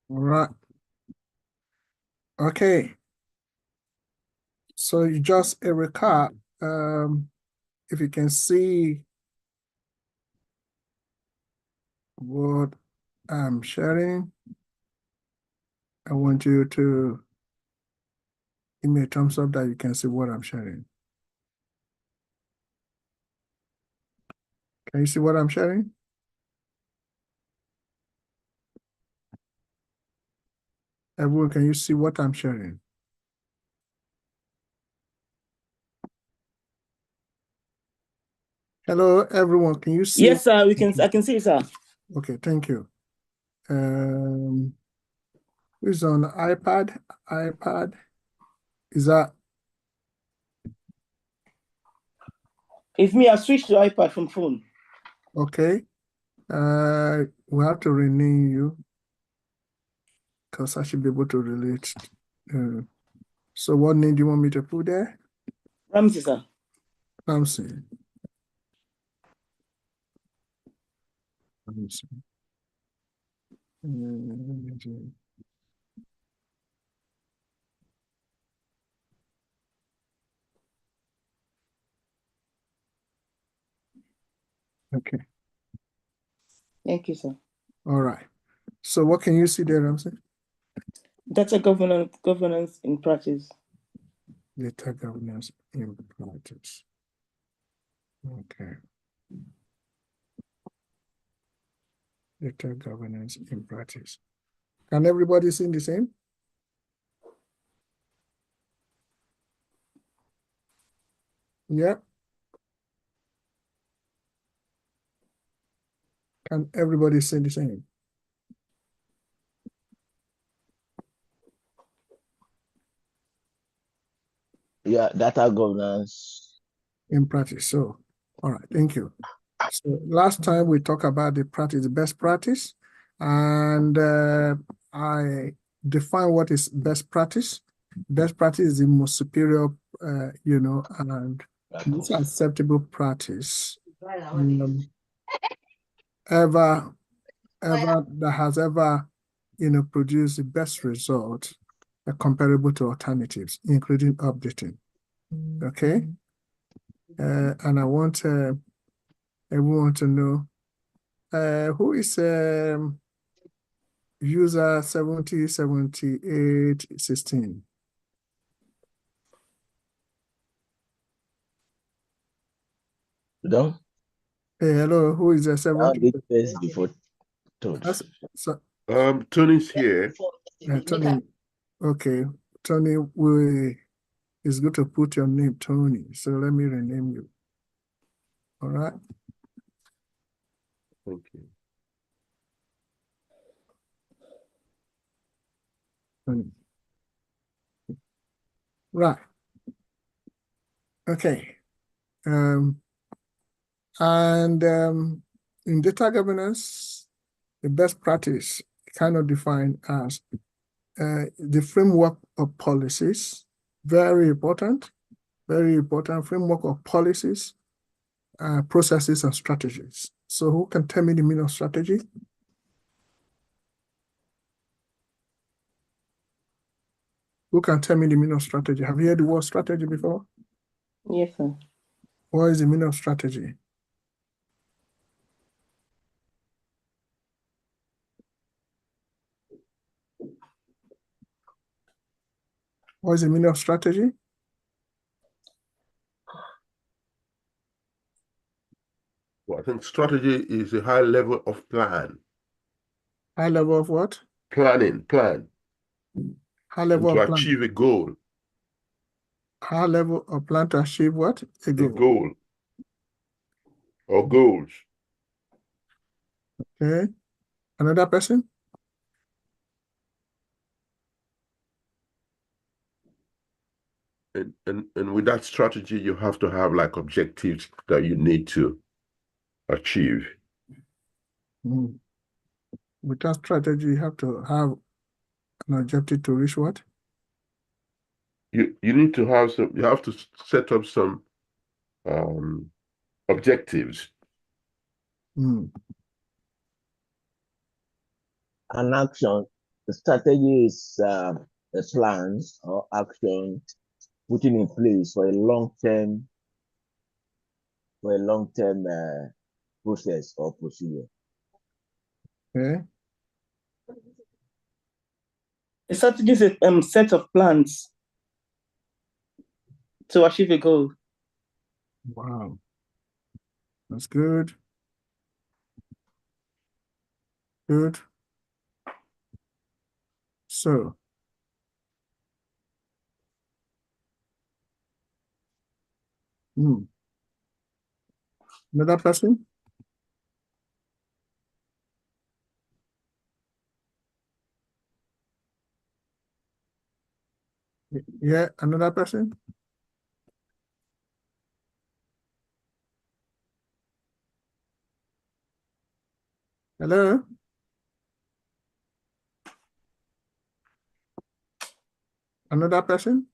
All right. Okay. So just a recap. If you can see what I'm sharing, I want you to give me a thumbs up that you can see what I'm sharing. Can you see what I'm sharing? Everyone, can you see what I'm sharing? Hello, everyone. Can you see? Yes, sir. I can see, sir. Okay, thank you. Who's on iPad? iPad. Is that It's me. I switched to iPad from phone. okay? We have to rename you because I should be able to relate. So what name do you want me to put there? Ramsey, sir. Ramsey. Okay. Thank you, sir. All right. So what can you see there, Ramsey? Data governance in practice. Data governance in practice. Okay. Data governance in practice. Can everybody see the same? Yeah. Can everybody see the same? Yeah, data governance. In practice. So, all right, thank you. So last time we talked about the practice, the best practice, and I define what is best practice. Best practice is the most superior, and most acceptable practice ever that has ever, produced the best result comparable to alternatives, including updating. Okay, and I want everyone to know who is user 707816. Done? Hey, hello, who is the Now 70? the first before told. So, Tony's here. Tony, okay, Tony, it's good to put your name, Tony. So let me rename you. All right. Thank you. Tony. Right. Okay. And in data governance, the best practice kind of defined as the framework of policies, very important framework of policies, processes, and strategies. So who can tell me the meaning of strategy? Who can tell me the meaning of strategy? Have you heard the word strategy before? Yes, sir. What is the meaning of strategy? What is the meaning of strategy? Well, I think strategy is a high level of plan. High level of what? Plan. High level to of plan. achieve a goal. High level of plan to achieve what? A goal. A goal. Or goals. Okay. Another person? And with that strategy, you have to have like objectives that you need to achieve. Mm. With that strategy, you have to have an objective to reach what? You need to have some, you have to set up some objectives. Mm. An action. The strategy is a plans or action putting in place for a long-term process or procedure. Okay. A strategy is a set of plans to achieve a goal. Wow. That's good. Good. So, another person? Yeah, another person? Hello? Another person?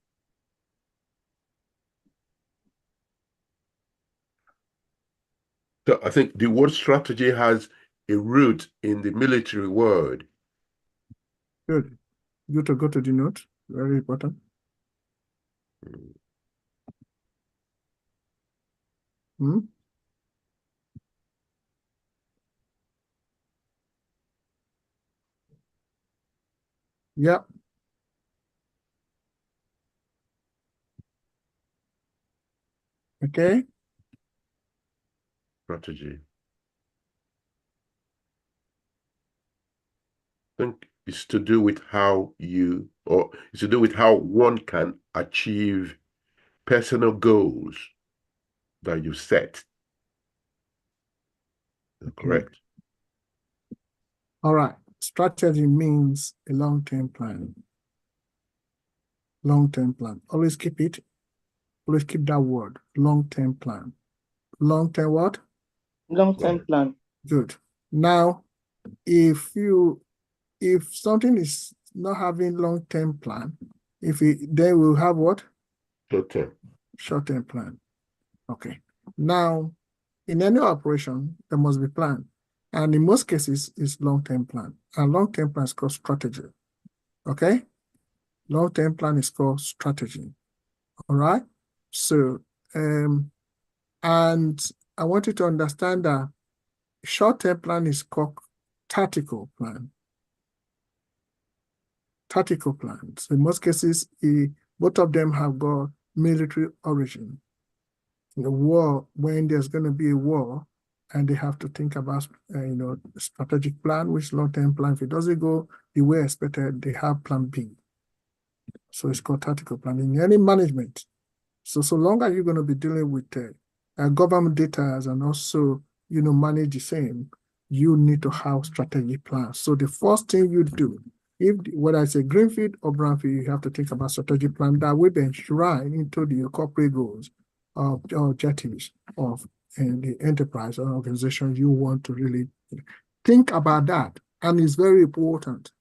So I think the word strategy has a root in the military word. Good. You to go to the note. Very important. Hmm? Yeah. Okay. Strategy. I think it's to do with how it's to do with how one can achieve personal goals that you set. Correct? All right. Strategy means a long-term plan. Long-term plan. Always keep it. Always keep that word. Long-term plan. Long-term what? Long-term plan. Good. Now, if something is not having long-term plan, then we'll have what? Short-term. Short-term plan. Okay. Now, in any operation, there must be plan. And in most cases, it's long-term plan. And long-term plan is called strategy. Okay? Long-term plan is called strategy. All right? So, and I want you to understand that short-term plan is called tactical plan. Tactical plans. In most cases, both of them have got military origin. In a war, when there's going to be a war, and they have to think about, strategic plan, which long-term plan. If it doesn't go the way expected, they have plan B. So it's called tactical plan. In any management, so long as you're going to be dealing with government data and also, manage the same, you need to have strategic plans. So the first thing you do, whether it's a greenfield or brownfield, you have to think about strategic plan that will be enshrined into the corporate goals or objectives of the enterprise or organization you want to really think about that. And it's very important.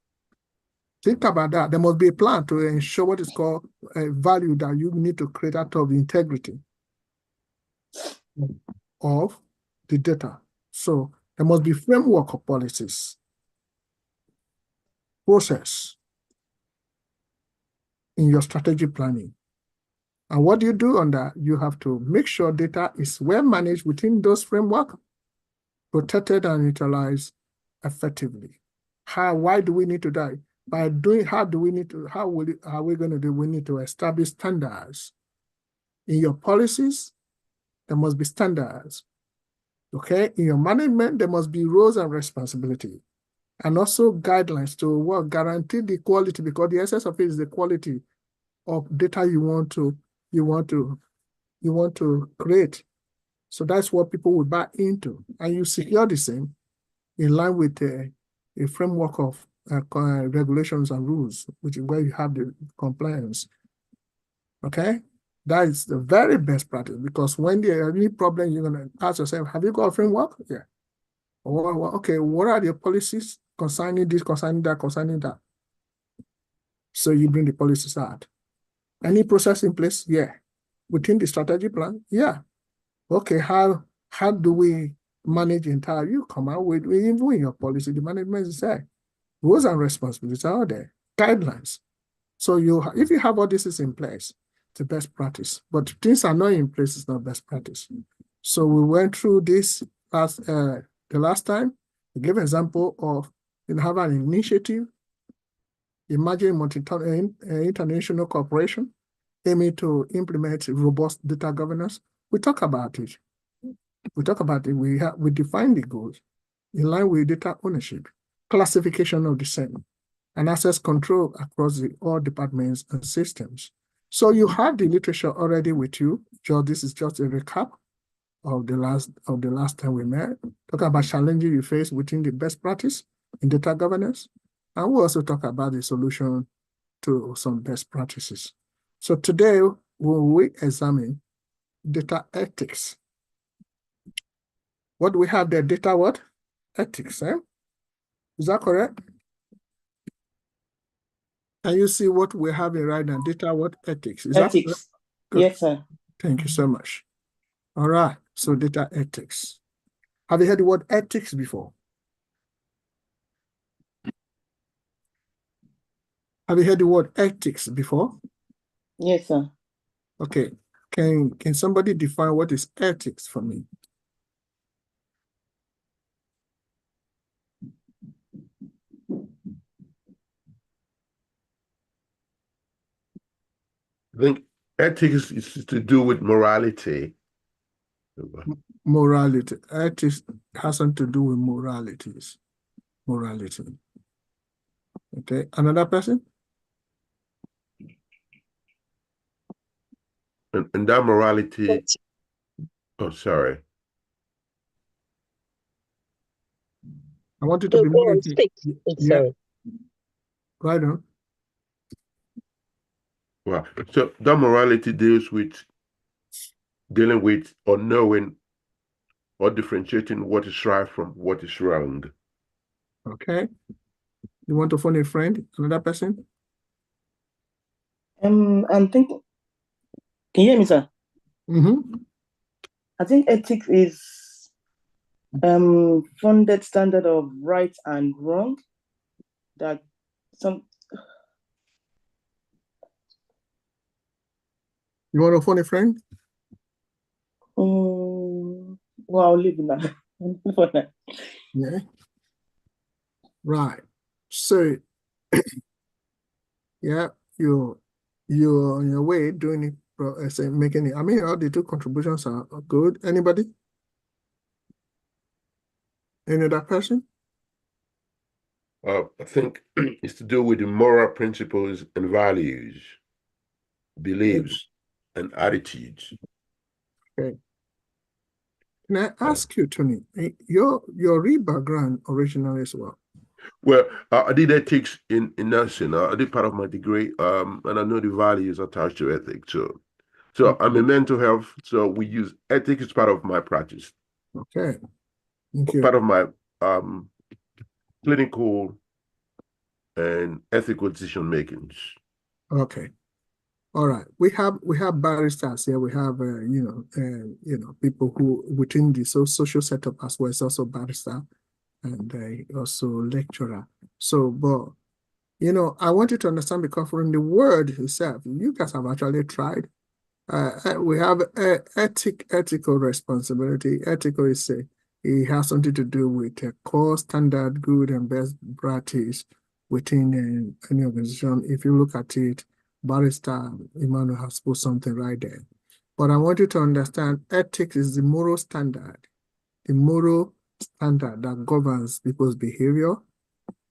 Think about that. There must be a plan to ensure what is called a value that you need to create out of the integrity of the data. So there must be framework of policies, process in your strategic planning. And what do you do on that? You have to make sure data is well managed within those framework, protected and utilized effectively. Why do we need to do? By doing, how are we going to do? We need to establish standards. In your policies, there must be standards. Okay, in your management, there must be roles and responsibility, and also guidelines to guarantee the quality, because the essence of it is the quality of data you want to create. So that's what people will buy into, and you secure the same in line with a framework of regulations and rules, which is where you have the compliance. Okay, that is the very best practice, because when there is any problem, you're going to ask yourself, have you got a framework? Yeah. Okay, what are the policies concerning this, concerning that, concerning that? So you bring the policies out. Any process in place? Yeah. Within the strategy plan? Yeah. Okay, how do we manage entire? You come out with, even in your policy, the management is there. Rules and responsibilities are there, guidelines. So if you have all this is in place, it's the best practice. But if things are not in place, it's not best practice. So we went through this the last time. We gave an example of have an initiative, emerging international cooperation aiming to implement robust data governance. We talk about it. We define the goals in line with data ownership, classification of the same, and access control across all departments and systems. So you have the literature already with you. Joe, this is just a recap of the last time we met. Talk about challenges you face within the best practice in data governance. And we'll also talk about the solution to some best practices. So today we examine data ethics. What do we have there? Data what? Ethics, eh? Is that correct? Can you see what we're having right now? Data what? Ethics. Is Ethics. that good? Yes, sir. Thank you so much. All right. So data ethics. Have you heard the word ethics before? Have you heard the word ethics before? Yes, sir. Okay. Can somebody define what is ethics for me? I think ethics is to do with morality. Morality. Ethics has something to do with moralities. Morality. Okay. Another person? And that morality, oh, sorry. I want you to be more. Sorry. Right on. Wow. So that morality deals with dealing with or knowing or differentiating what is right from what is wrong. Okay. You want to phone a friend? Another person? I'm thinking. Can you hear me, sir? Mm-hmm. I think ethics is funded standard of right and wrong. That some. You want to phone a friend? Well, I'll leave it now. Yeah. Right. So, yeah, you're on your way doing it, making it. I mean, all the two contributions are good. Anybody? Any other person? I think it's to do with the moral principles and values, beliefs, and attitudes. Okay. Can I ask you, Tony, your real background originally as well? Well, I did ethics in nursing. I did part of my degree, and I know the values attached to ethics. So I'm in mental health, so we use ethics as part of my practice. Okay. Thank you. Part of my clinical and ethical decision makings. Okay. All right. We have baristas here. We have people who within the social setup as well as also barrister and also lecturer. So, but I want you to understand, because from the word itself, you guys have actually tried. We have ethical responsibility. Ethical it has something to do with core standard, good and best practice within any organization. If you look at it, Barrister Emmanuel has put something right there. But I want you to understand, ethics is the moral standard that governs people's behavior,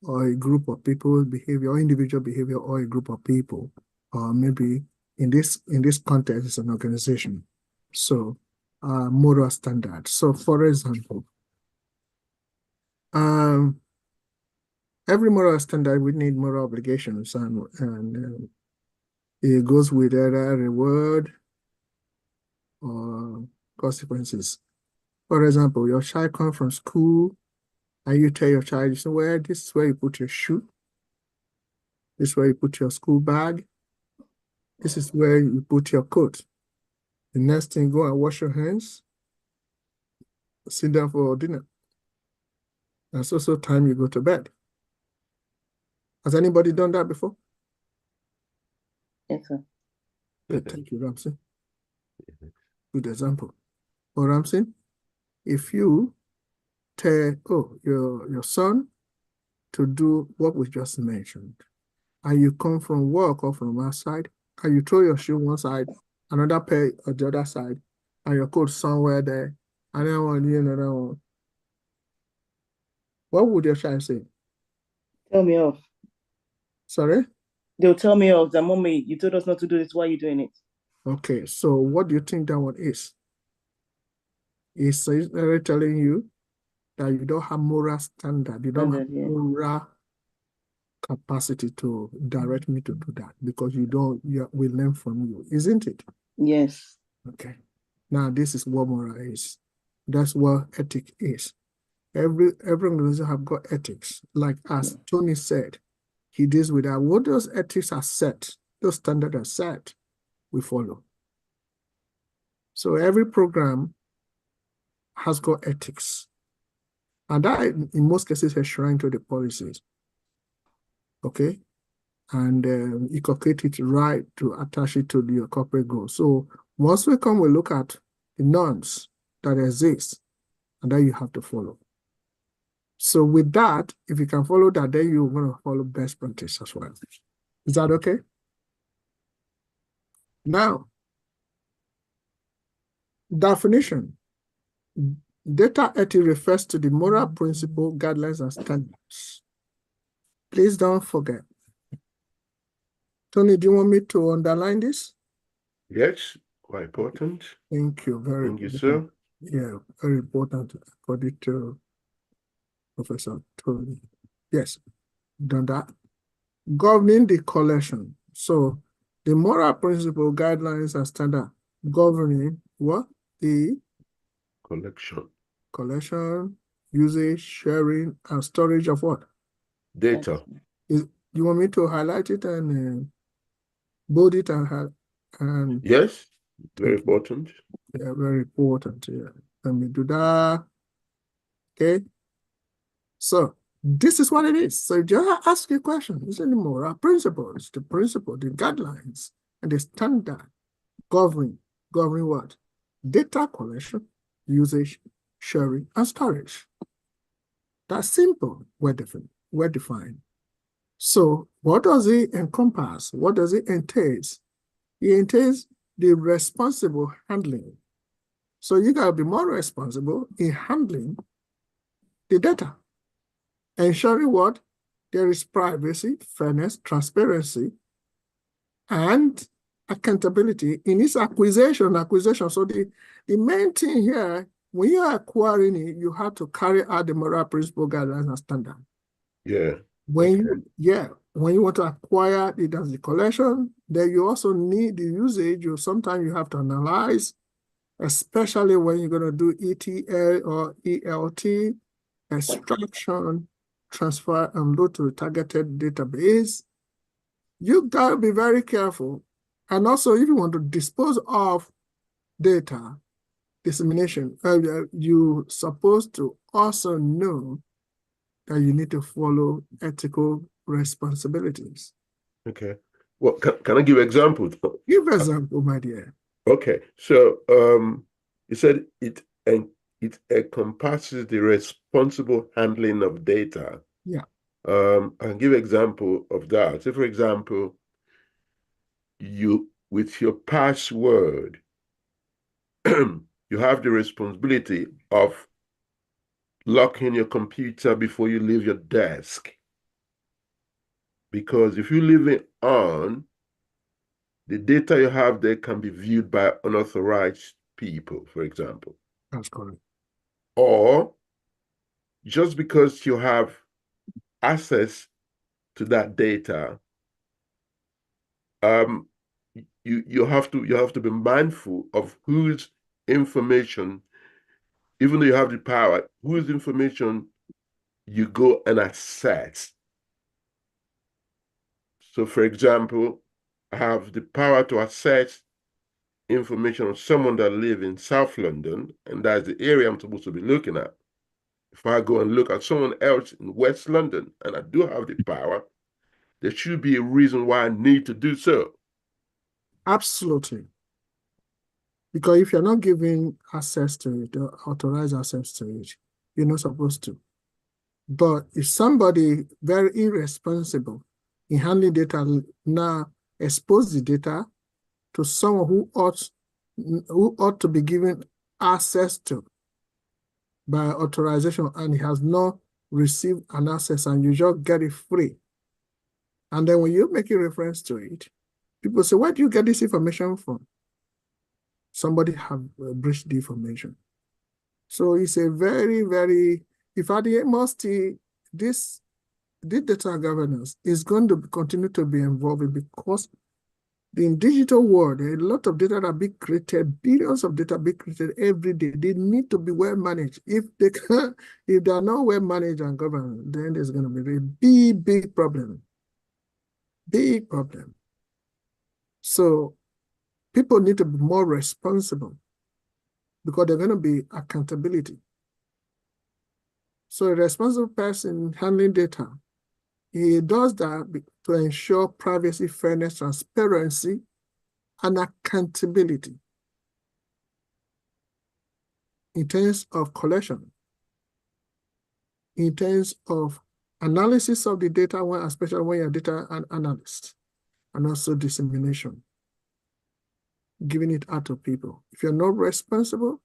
or a group of people's behavior, or individual behavior, or a group of people, or maybe in this context, it's an organization. So, moral standard. So, for example, every moral standard, we need moral obligations, and it goes with either reward or consequences. For example, your child comes from school, and you tell your child, you say, well, this is where you put your shoe. This is where you put your school bag. This is where you put your coat. The next thing, go and wash your hands. Sit down for dinner. That's also time you go to bed. Has anybody done that before? Yes, sir. Thank you, Ramsey. Good example. But Ramsey, if you tell your son to do what we just mentioned, and you come from work or from outside, and you throw your shoe one side, another pair on the other side, and your coat somewhere there, and then one you another one, what would your child say? Tell me off. Sorry? They'll tell me off that, mommy, you told us not to do this. Why are you doing it? Okay, so what do you think that one is? Is it telling you that you don't have moral standard, you don't have moral capacity to direct me to do that because we learn from you, isn't it? Yes. Okay. Now this is what moral is. That's what ethic is. Every organization have got ethics. Like as Tony said, he deals with that. What those ethics are set, those standards are set, we follow. So every program has got ethics. And that in most cases is enshrined to the policies. Okay. And inculcate it right to attach it to your corporate goal. So once we look at the norms that exist and that you have to follow. So with that, if you can follow that, then you're going to follow best practice as well. Is that okay? Now, definition. Data ethics refers to the moral principle, guidelines, and standards. Please don't forget. Tony, do you want me to underline this? Yes, quite important. Thank you. Thank you, sir. Yeah, very important according to Professor Tony. Yes, done that. Governing the collection. So the moral principle, guidelines, and standard governing what? The collection, usage, sharing, and storage of what? Data. You want me to highlight it and bold it and yes, very important. Yeah, very important. Yeah. Let me do that. Okay. So this is what it is. So just ask a question. Is any moral principles, the principle, the guidelines, and the standard governing what? Data collection, usage, sharing, and storage. That's simple, well defined. So what does it encompass? What does it entail? It entails the responsible handling. So you gotta be more responsible in handling the data. Ensuring what? There is privacy, fairness, transparency, and accountability in its acquisition. So the main thing here, when you are acquiring it, you have to carry out the moral principle, guidelines, and standard. Yeah. When you want to acquire it as the collection, then you also need the usage. Sometimes you have to analyze, especially when you're going to do ETL or ELT, extraction, transfer, and load to a targeted database. You got to be very careful. And also, if you want to dispose of data, dissemination, you're supposed to also know that you need to follow ethical responsibilities. Okay. Well, can I give examples? Give example, my dear. Okay. So you said it encompasses the responsible handling of data. Yeah. I can give example of that. So for example, with your password, you have the responsibility of locking your computer before you leave your desk. Because if you leave it on, the data you have there can be viewed by unauthorized people, for example. That's correct. Or just because you have access to that data, you have to be mindful of whose information, even though you have the power, whose information you go and access. So, for example, I have the power to access information on someone that lives in South London, and that's the area I'm supposed to be looking at. If I go and look at someone else in West London, and I do have the power, there should be a reason why I need to do so. Absolutely. Because if you're not giving access to it, or authorized access to it, you're not supposed to. But if somebody very irresponsible in handling data now expose the data to someone who ought to be given access to by authorization, and he has not received an access, and you just get it free. And then when you make a reference to it, people say, where do you get this information from? Somebody have breached the information. So it's a very, very, if at the most, this data governance is going to continue to be involved, because in digital world, there are a lot of data that being created, billions of data being created every day. They need to be well managed. If they are not well managed and governed, then there's going to be a big, big problem. Big problem. So people need to be more responsible, because there's going to be accountability. So a responsible person handling data, he does that to ensure privacy, fairness, transparency, and accountability in terms of collection, in terms of analysis of the data, especially when you're data analyst, and also dissemination, giving it out to people. If you're not responsible,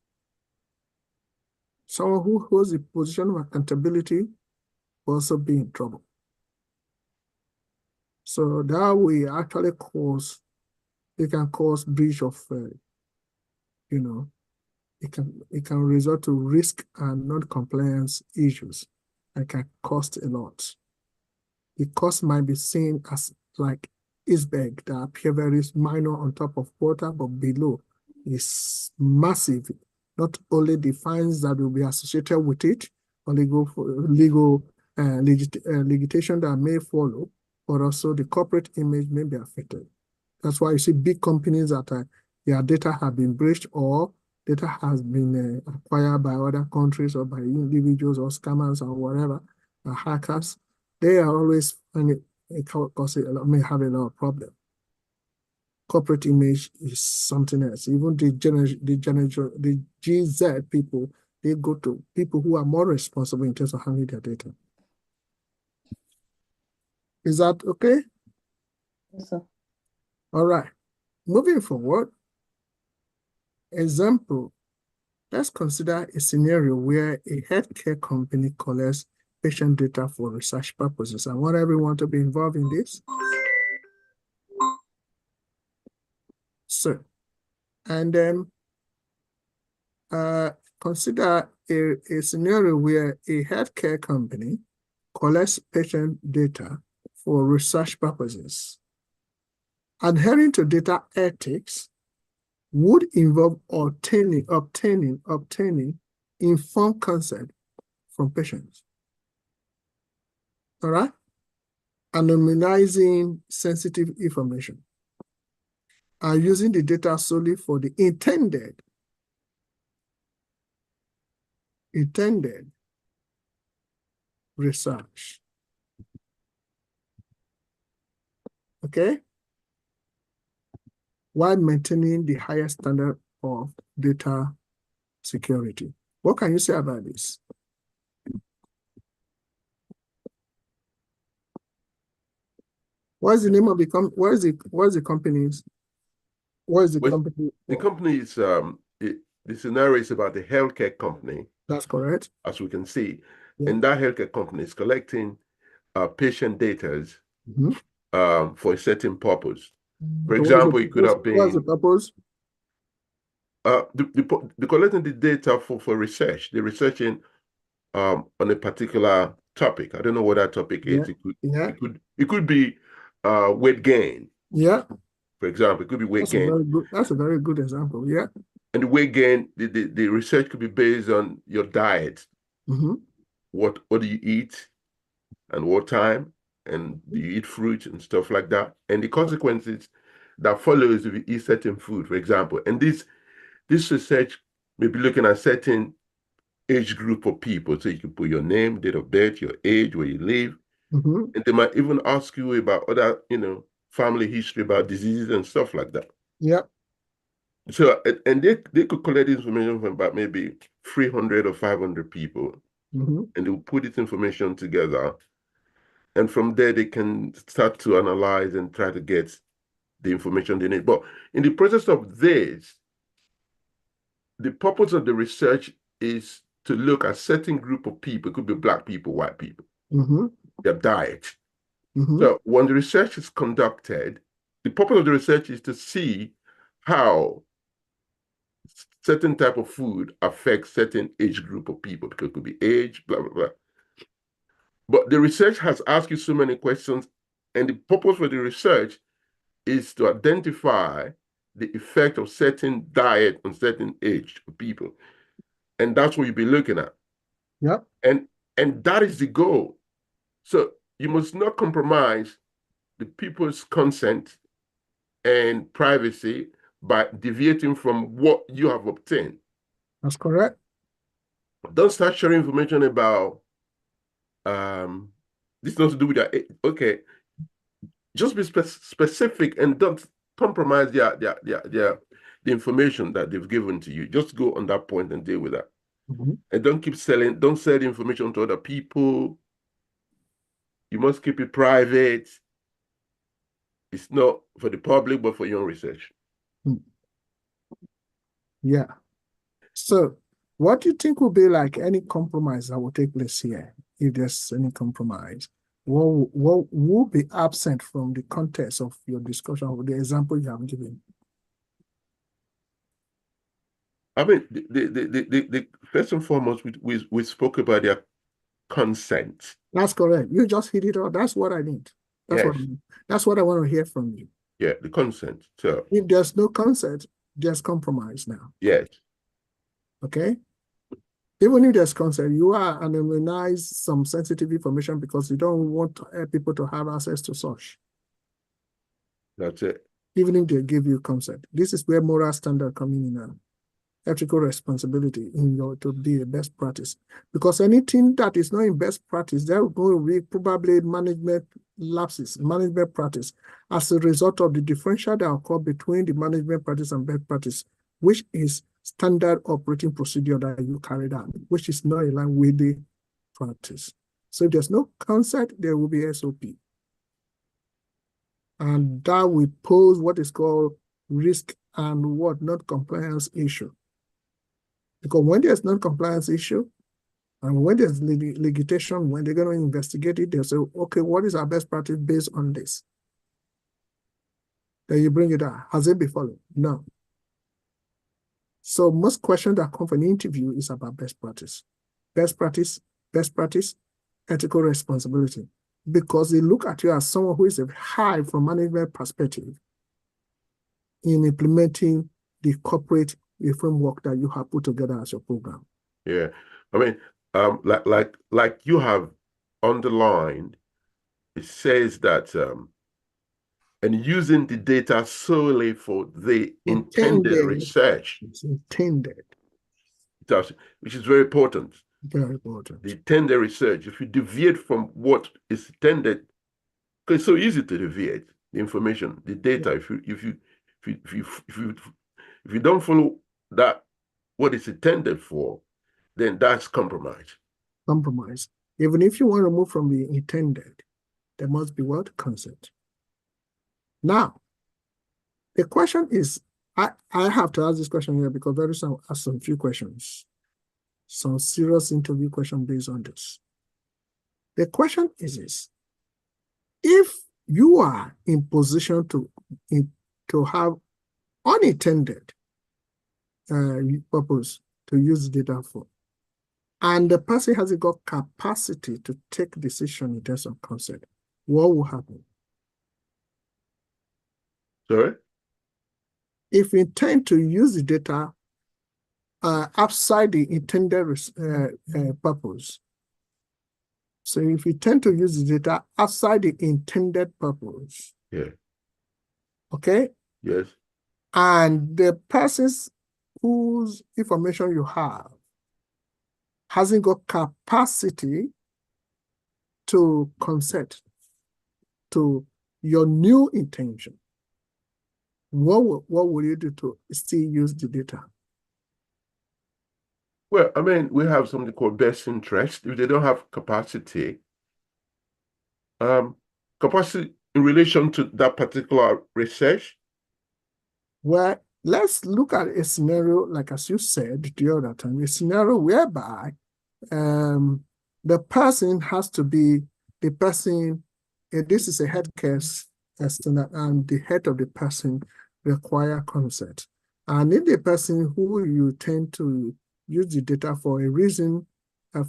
someone who holds a position of accountability will also be in trouble. So that way actually it can cause breach of, it can result to risk and non-compliance issues, and can cost a lot. The cost might be seen as like iceberg that appear very minor on top of water, but below is massive. Not only the fines that will be associated with it, or legal legislation that may follow, but also the corporate image may be affected. That's why you see big companies that their data have been breached, or data has been acquired by other countries or by individuals or scammers or whatever, hackers. They are always may have a lot of problem. Corporate image is something else. Even the GZ people, they go to people who are more responsible in terms of handling their data. Is that okay? Yes, sir. All right. Moving forward, example, let's consider a scenario where a healthcare company collects patient data for research purposes. I want everyone to be involved in this. So, and then consider a scenario where a healthcare company collects patient data for research purposes. Adhering to data ethics would involve obtaining informed consent from patients. All right? Anonymizing sensitive information, and using the data solely for the intended research. Okay? While maintaining the highest standard of data security. What can you say about this? What is the name of the company? What is the company's? What is the company? The company is the scenario is about the healthcare company. That's correct. As we can see, yeah. And that healthcare company is collecting patient data for a certain purpose. For So example, it could have been. What's the purpose? They're collecting the data for research. They're researching on a particular topic. I don't know what that topic is. It could be weight gain. Yeah. For example, it could be weight gain. That's a very good example. Yeah. And the weight gain, the research could be based on your diet. What do you eat, and what time, and do you eat fruit and stuff like that, and the consequences that follows if you eat certain food, for example. And this research may be looking at certain age group of people. So you can put your name, date of birth, your age, where you live, Mhm. And they might even ask you about other, family history about diseases and stuff like that. Yep. So, and they could collect information from about maybe 300 or 500 people, Mhm. and they'll put this information together. And from there, they can start to analyze and try to get the information they need. But in the process of this, the purpose of the research is to look at certain group of people. It could be Black people, white people, Mhm. their diet. Mhm. So when the research is conducted, the purpose of the research is to see how certain type of food affects certain age group of people, because it could be age, blah, blah, blah. But the research has asked you so many questions, and the purpose for the research is to identify the effect of certain diet on certain age of people. And that's what you'll be looking at. Yep. And that is the goal. So you must not compromise the people's consent and privacy by deviating from what you have obtained. That's correct. Don't start sharing information about this not to do with that. Okay, just be specific and don't compromise the information that they've given to you. Just go on that point and deal with that. Mhm. And don't sell the information to other people. You must keep it private. It's not for the public, but for your own research. Yeah. So, what do you think will be like any compromise that will take place here, if there's any compromise? What will be absent from the context of your discussion of the example you have given? I mean, the first and foremost, we spoke about their consent. That's correct. You just hit it all. That's what I need. That's Yes. what I need. That's what I want to hear from you. Yeah, the consent. So, If there's no consent, there's compromise now. yes. Okay? Even if there's consent, you are anonymize some sensitive information because you don't want people to have access to such, That's it. even if they give you consent. This is where moral standard coming in now. Ethical responsibility in your to be a best practice. Because anything that is not in best practice, there will going to be probably management lapses, management practice, as a result of the differential that occur between the management practice and best practice, which is standard operating procedure that you carried out, which is not in line with the practice. So if there's no consent, there will be SOP. And that will pose what is called risk and what not compliance issue. Because when there's non-compliance issue, and when there's litigation, when they're going to investigate it, they'll say, okay, what is our best practice based on this? Then you bring it out. Has it been followed? No. So most questions that come from an interview is about best practice. Best practice, ethical responsibility. Because they look at you as someone who is high from management perspective in implementing the corporate framework that you have put together as your program. Yeah. I mean, like you have underlined, it says that and using the data solely for the intended research. It's intended. Which is very important. Very important. The intended research. If you deviate from what is intended, because it's so easy to deviate the information, the data. If you don't follow that, what is intended for, then that's compromise. Compromise. Even if you want to move from the intended, there must be what? Consent. Now, the question is, I have to ask this question here because there is some few questions, some serious interview question based on this. The question is this: if you are in position to have unintended purpose to use data for, and the person hasn't got capacity to take decision in terms of consent, what will happen? Sorry? If you intend to use the data outside the intended purpose, so if you tend to use the data outside the intended purpose, Yeah. okay? Yes. And the persons whose information you have hasn't got capacity to consent to your new intention, what will you do to still use the data? Well, I mean, we have something called best interest. If they don't have capacity in relation to that particular research. Well, let's look at a scenario, like as you said the other time, a scenario whereby the person has to be the person, this is a healthcare estimate, and the head of the person require consent. And if the person who you tend to use the data for a reason,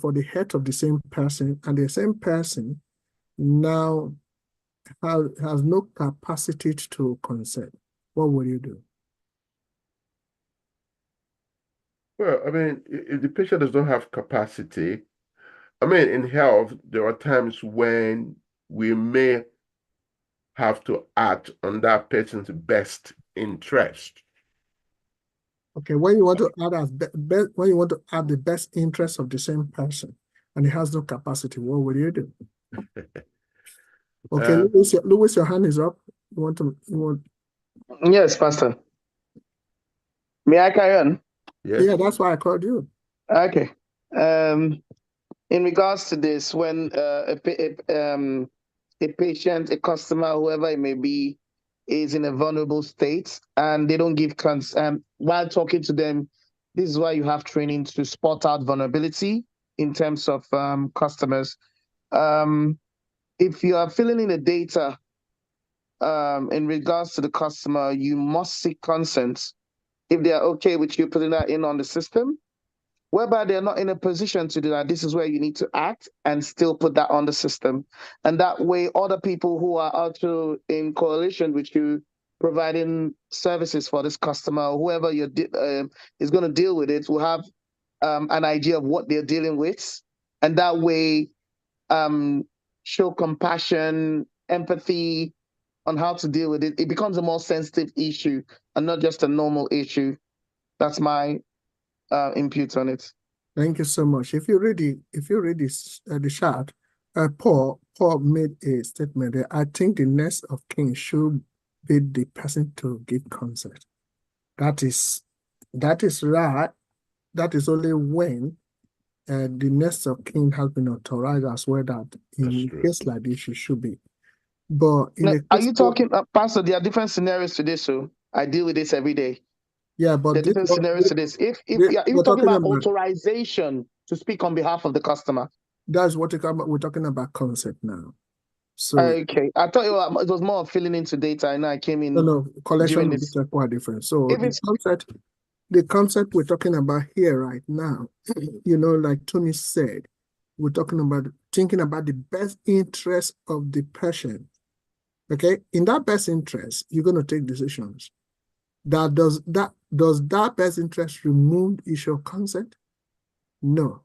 for the head of the same person, and the same person now has no capacity to consent, what will you do? Well, I mean, if the patient does not have capacity, I mean, in health, there are times when we may have to act on that person's best interest. Okay, when you want to add when you want to add the best interest of the same person and he has no capacity, what will you do? Okay, Louis, your hand is up. You want? Yes, Pastor. May I carry on? Yes. Yeah, that's why I called you. Okay. In regards to this, when a patient, a customer, whoever it may be, is in a vulnerable state and they don't give consent, while talking to them, this is why you have training to spot out vulnerability in terms of customers. If you are filling in the data in regards to the customer, you must seek consent if they are okay with you putting that in on the system, whereby they're not in a position to do that. This is where you need to act and still put that on the system. And that way, other people who are also in coalition with you, providing services for this customer, whoever is going to deal with it, will have an idea of what they're dealing with. And that way, show compassion, empathy on how to deal with it. It becomes a more sensitive issue and not just a normal issue. That's my input on it. Thank you so much. If you read the chart, Paul made a statement that I think the next of kin should be the person to give consent. That is right. That is only when the next of kin has been authorized as well, that in a case like this, it should be. But in a case, are you talking, Pastor? There are different scenarios to this, so I deal with this every day. Yeah, but there are different scenarios to this. If you're talking about authorization to speak on behalf of the customer, that's what we're talking about consent now. So okay, I thought it was more of filling into data. I know I came in. No, collection of data quite different. So the concept we're talking about here right now, like Tony said, we're talking about thinking about the best interest of the patient. Okay, in that best interest, you're going to take decisions. Does that best interest remove the issue of consent? No.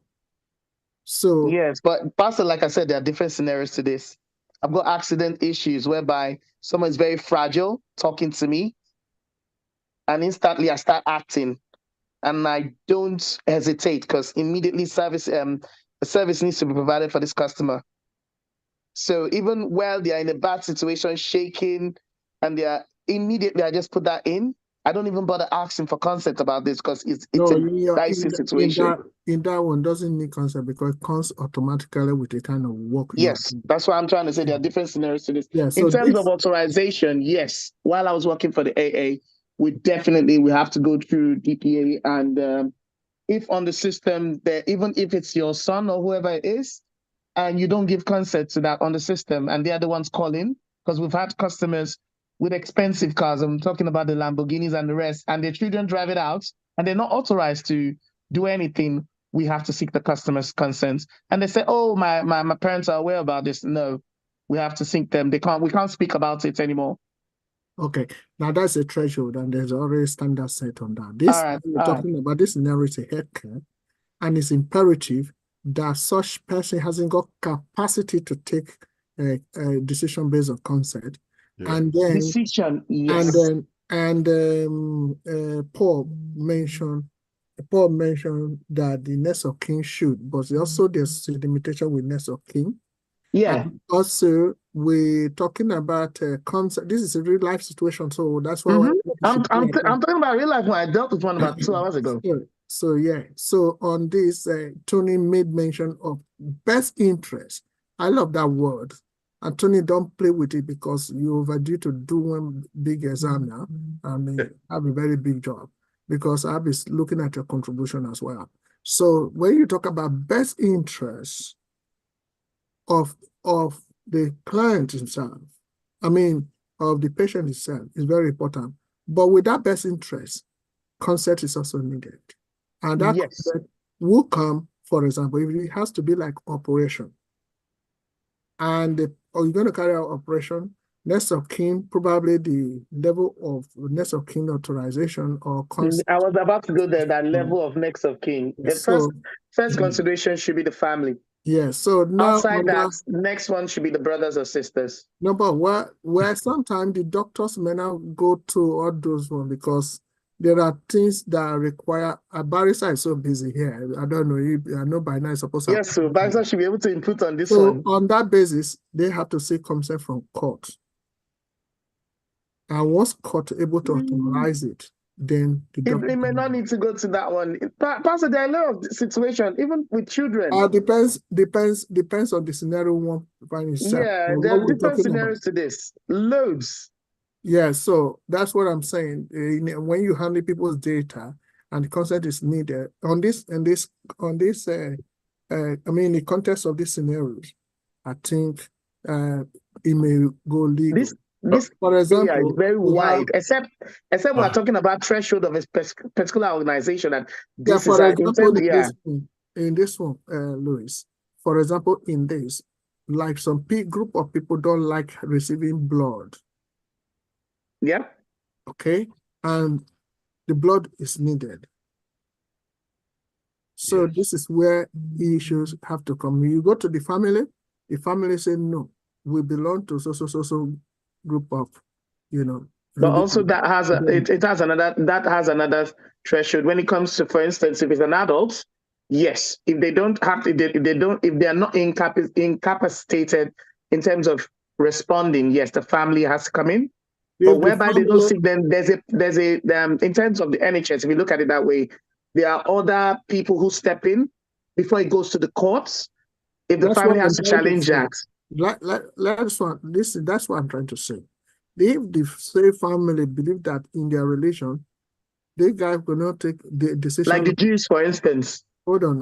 So yes, but Pastor, like I said, there are different scenarios to this. I've got accident issues whereby someone is very fragile talking to me, and instantly I start acting, and I don't hesitate because immediately service needs to be provided for this customer. So even while they are in a bad situation, shaking, and immediately I just put that in. I don't even bother asking for consent about this because it's a dicey situation. In that one doesn't need consent because it comes automatically with a kind of work. Yes, that's what I'm trying to say. There are different scenarios to this. Yeah, so in terms of authorization, yes. While I was working for the AA, we have to go through DPA, and if on the system that even if it's your son or whoever it is, and you don't give consent to that on the system, and they're the ones calling, because we've had customers with expensive cars, I'm talking about the Lamborghinis and the rest, and their children drive it out, and they're not authorized to do anything, we have to seek the customer's consent. And they say, oh, my parents are aware about this. No, we have to seek them. We can't speak about it anymore. Okay, now that's a threshold, and there's already a standard set on that. We're talking about this scenario is a healthcare, and it's imperative that such person hasn't got capacity to take a decision based on consent. Yeah. And then decision, yes. Paul mentioned that the next of kin should, but also there's a limitation with next of kin. Yeah. And also, we're talking about concept. This is a real life situation, so that's why I'm talking about real life when I dealt with one about 2 hours ago. So yeah. So on this, Tony made mention of best interest. I love that word. And Tony, don't play with it because you're overdue to do one big exam now. I mean, have a very big job because I'll be looking at your contribution as well. So when you talk about best interest of the client himself, I mean, of the patient itself is very important. But with that best interest, consent is also needed. And that consent will come, for example, if it has to be like operation. And or you're going to carry out operation, next of kin, probably the level of next of kin authorization or consent. I was about to go there, that level of next of kin. The first consideration should be the family. Yeah, so now outside that, next one should be the brothers or sisters. No, but where sometimes the doctors may not go to all those ones because there are things that require a barrister is so busy here. I don't know. I know by now it's supposed to. Yes, so barrister should be able to input on this one. So on that basis, they have to seek consent from court. And once court able to authorize it, then the doctor. It may not need to go to that one. Pastor, there are a lot of situations, even with children. Depends on the scenario one find itself. Yeah, there are different scenarios to this. Loads. Yeah, so that's what I'm saying. When you handle people's data and the consent is needed on this, I mean, in the context of these scenarios, I think it may go legal. This for example, area is very wide, except we're talking about threshold of a particular organization. And this for example, in this one, Louis, for example, in this, like some group of people don't like receiving blood. Yeah. Okay. And the blood is needed. So this is where issues have to come. You go to the family say, no, we belong to so group of, But also that has another threshold when it comes to, for instance, if it's an adult, yes, if they are not incapacitated in terms of responding, yes, the family has to come in. But whereby they don't see them, there's a in terms of the NHS, if you look at it that way, there are other people who step in before it goes to the courts. If the family has to challenge that. That's what I'm trying to say. If the same family believe that in their relation, they guys will not take the decision. Like the Jews, for instance. Hold on.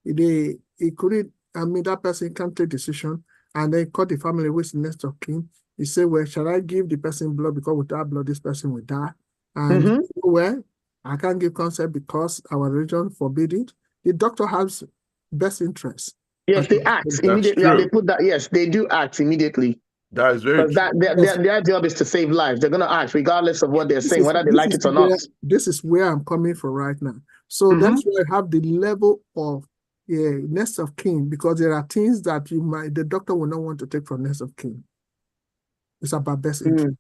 That person can't take decision and they call the family with next of kin. He said, well, shall I give the person blood because without blood, this person will die? And well, I can't give consent because our religion forbid it. The doctor has best interest. Yes, they act immediately. And they put that. Yes, they do act immediately. That is very true. Their job is to save lives. They're going to act regardless of what they're saying, whether they like it or not. This is where I'm coming from right now. So that's why I have the level of next of kin, because there are things that the doctor will not want to take from next of kin. It's about best interest.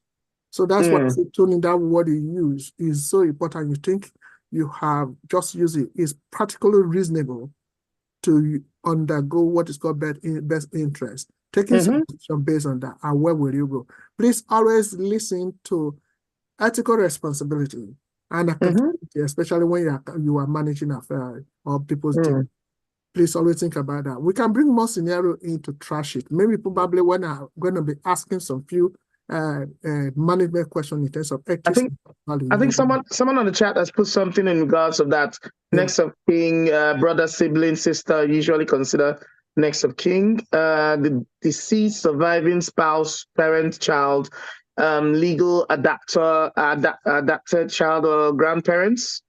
So that's why I say, Tony, that word you use is so important. You think you have just used it. It's practically reasonable to undergo what is called best interest. Taking some decision based on that, and where will you go? Please always listen to ethical responsibility and accountability, especially when you are managing affairs or people's data. Please always think about that. We can bring more scenario in to trash it. Maybe probably when I'm going to be asking some few management questions in terms of ethics. I think someone on the chat has put something in regards of that. Next of kin, brother, sibling, sister, usually consider next of kin. The deceased, surviving spouse, parent, child, legal adapted child or grandparents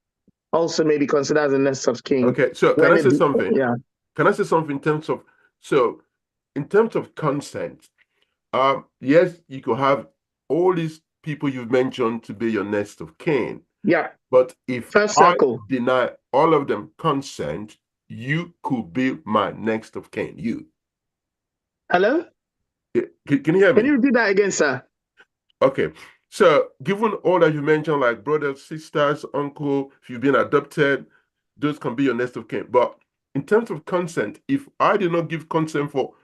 also may be considered as a next of kin. Okay, so can I say something? Yeah. Can I say something in terms of consent? Yes, you could have all these people you've mentioned to be your next of kin. Yeah. But if I deny all of them consent, you could be my next of kin. You. Hello? Can you hear me? Can you repeat that again, sir? Okay. So given all that you mentioned, like brothers, sisters, uncle, if you've been adopted, those can be your next of kin. But in terms of consent, if I did not give consent for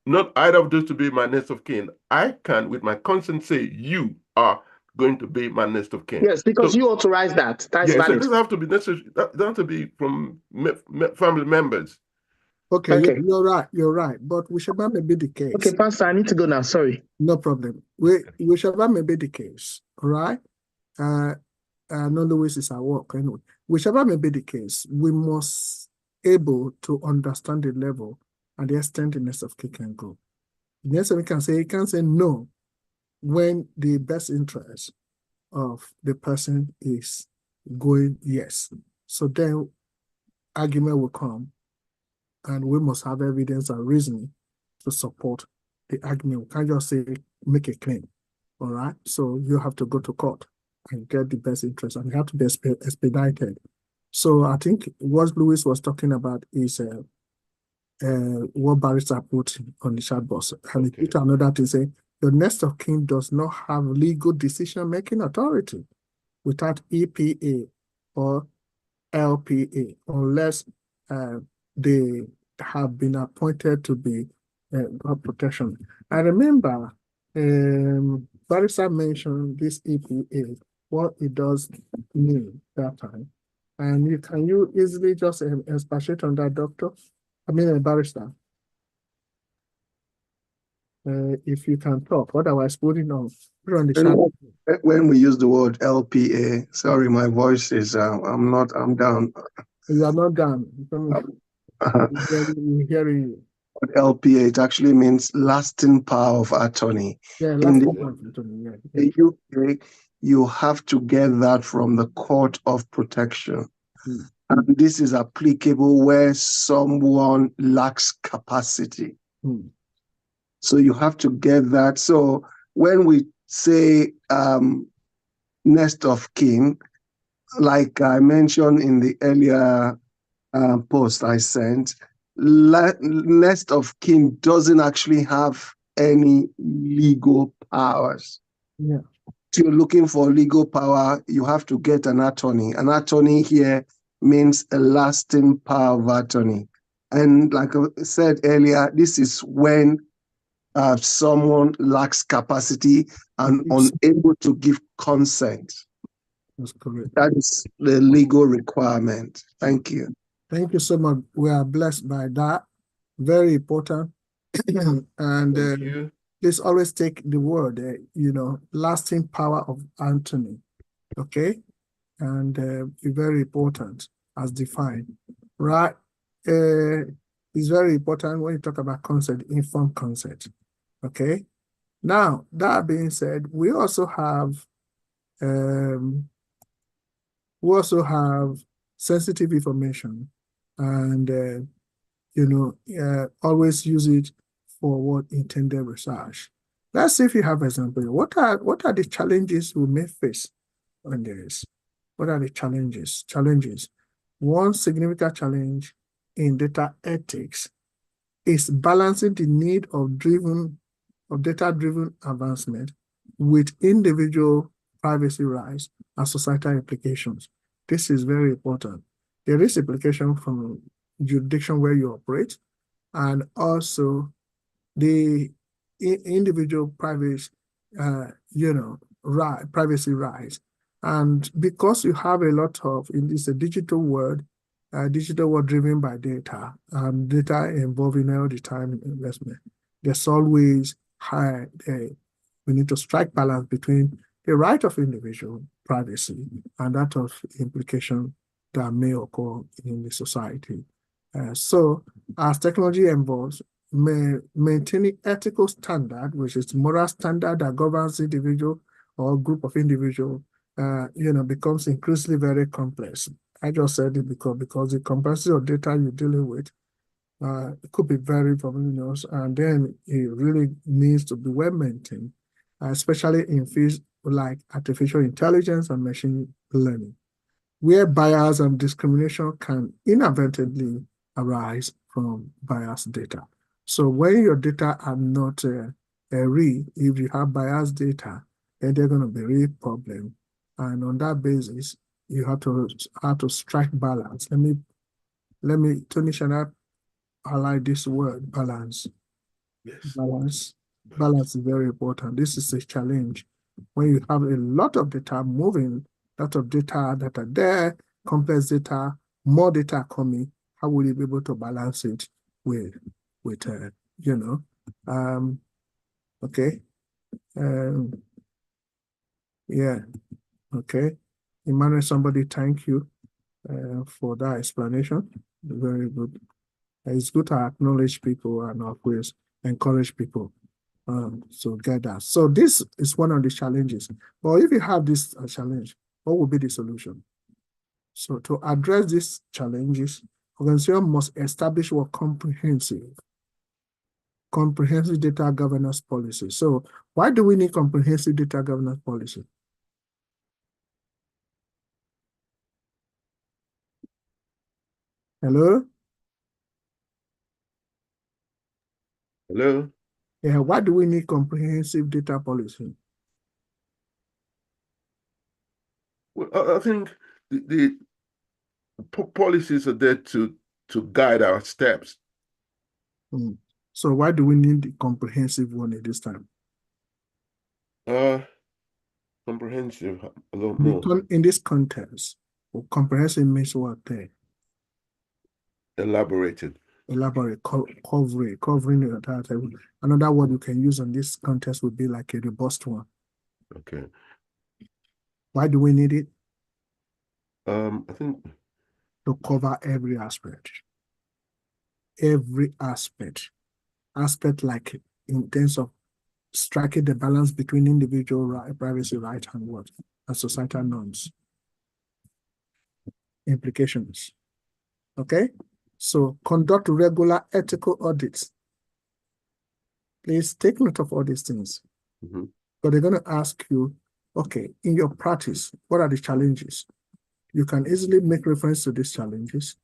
not either of those to be my next of kin. I can, with my consent, say you are going to be my next of kin. Yes, because So, you authorize that. That's yeah, so it valid. doesn't have to be necessary. That doesn't have to be from family members. Okay, Okay. you're right. You're right. But whichever may be the case, Okay, Pastor, I need to go now. Sorry. no problem. Whichever may be the case, all right? No, Louis is at work anyway. Whichever may be the case, we must able to understand the level and the extentiveness of kick and go. Yes, we can say, you can say no when the best interest of the person is going yes. So then argument will come, and we must have evidence and reasoning to support the argument. We can't just say, make a claim, all right? So you have to go to court and get the best interest, and you have to be expedited. So I think what Louis was talking about is what Barrister put on the chat box. And he put another to say, the next of kin does not have legal decision-making authority without EPA or LPA unless they have been appointed to be God protection. I remember Barrister mentioned this EPA, what it does mean that time. And can you easily just expatiate on that, Doctor? I mean, a barrister. If you can talk, otherwise put it on the chat. When we use the word LPA, sorry, my voice is, I'm down. You are not done. We're hearing you. LPA, it actually means lasting power of attorney. Yeah, In lasting power of attorney. the UK, you have to get that from the Court of Protection. And this is applicable where someone lacks capacity. So you have to get that. So when we say next of kin, like I mentioned in the earlier post I sent, next of kin doesn't actually have any legal powers. Yeah. If you're looking for legal power, you have to get an attorney. An attorney here means a lasting power of attorney. And like I said earlier, this is when someone lacks capacity and unable to give consent. That's correct. That is the legal requirement. Thank you. Thank you so much. We are blessed by that. Very important. And please always take the word, lasting power of Anthony. Okay? And very important as defined. Right? It's very important when you talk about consent, informed consent. Okay? Now, that being said, we also have sensitive information, and always use it for what intended research. Let's see if you have example. What are the challenges we may face on this? What are the challenges? One significant challenge in data ethics is balancing the need of data-driven advancement with individual privacy rights and societal implications. This is very important. There is implication from jurisdiction where you operate, and also the individual privacy rights. And because you have a lot of, it's a digital world driven by data, data involving all the time investment, there's always we need to strike balance between the right of individual privacy and that of implication that may occur in the society. So as technology evolves, maintaining ethical standard, which is moral standard that governs individual or group of individuals, becomes increasingly very complex. I just said it because the complexity of data you're dealing with, it could be very voluminous, and then it really needs to be well maintained, especially in fields like artificial intelligence and machine learning, where bias and discrimination can inadvertently arise from biased data. So when your data are not real, if you have biased data, then they're going to be a real problem. And on that basis, you have to strike balance. Let me, Tony, shall I highlight this word, balance? Yes. Balance is very important. This is a challenge. When you have a lot of data moving, lot of data that are there, complex data, more data coming, how will you be able to balance it with okay. Yeah, okay. Emmanuel, somebody thank you for that explanation. Very good. It's good to acknowledge people and always encourage people to get that. So this is one of the challenges. But if you have this challenge, what would be the solution? So to address these challenges, organization must establish what comprehensive data governance policy. So why do we need comprehensive data governance policy? Hello? Hello? Yeah, why do we need comprehensive data policy? Well, I think the policies are there to guide our steps. So why do we need the comprehensive one at this time? Comprehensive, a lot more. In this context, comprehensive means what there? Elaborated. Elaborate, covering that. Another word you can use in this context would be like a robust one. Okay. Why do we need it? I think To cover every aspect. Every aspect. Aspect like in terms of striking the balance between individual privacy right and what? And societal norms. Implications. Okay? So conduct regular ethical audits. Please take note of all these things. But they're going to ask you, okay, in your practice, what are the challenges? You can easily make reference to these challenges.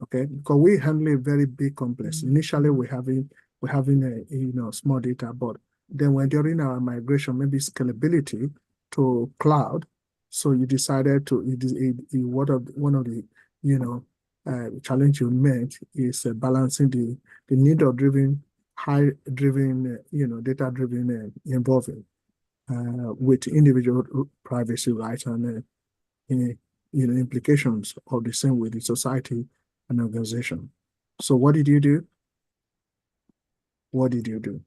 Okay, because we handle a very big complex. Initially, we're having a small data, but then when during our migration, maybe scalability to cloud, so you decided to one of the challenge you met is balancing the need of high driven data driven involving with individual privacy rights and implications of the same with the society and organization. So what did you do? What did you do?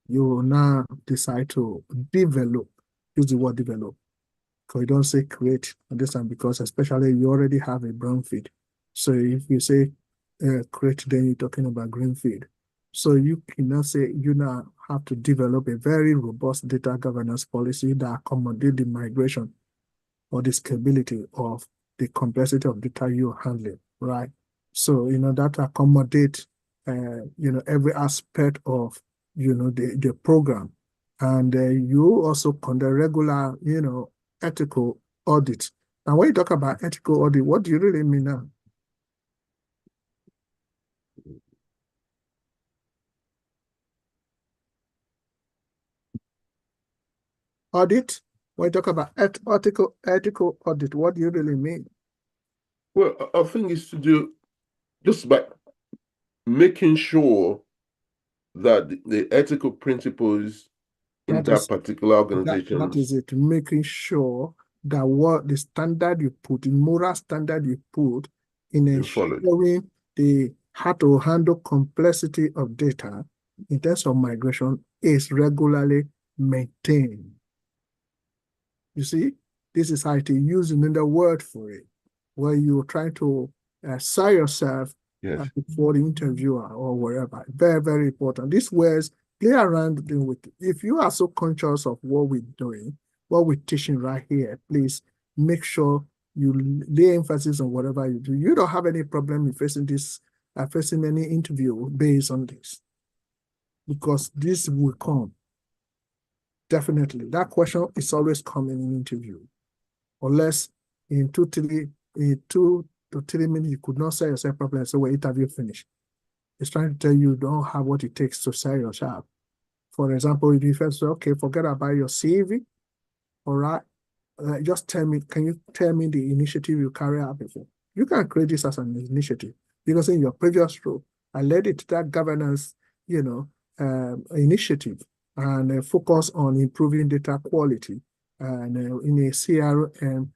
You will now decide to develop. Use the word develop. Because you don't say create at this time, because especially you already have a brown feed. So if you say create, then you're talking about green feed. So you cannot say you now have to develop a very robust data governance policy that accommodate the migration or the scalability of the complexity of data you're handling, right? So, that accommodate, every aspect of, the program. And you also conduct regular, ethical audits. Now, when you talk about ethical audit, what do you really mean now? Audit? When you talk about ethical audit, what do you really mean? Well, I think it's to do just by making sure that the ethical principles in that particular organization. That is it, making sure that what the standard you put, the moral standard you put in ensuring how to handle complexity of data in terms of migration is regularly maintained. You see, this is how it is used another word for it, where you're trying to sell yourself before the interviewer or wherever. Very, very important. These words, play around with it. If you are so conscious of what we're doing, what we're teaching right here, please make sure you lay emphasis on whatever you do. You don't have any problem in facing any interview based on this, because this will come. Definitely. That question is always coming in interview. Unless in 2 to 3 minutes, you could not sell yourself properly and say, well, interview finished. It's trying to tell you don't have what it takes to sell yourself. For example, if you first say, okay, forget about your CV, all right, just can you tell me the initiative you carry out before? You can create this as an initiative because in your previous role, I led it that governance, initiative and focus on improving data quality and in a CRM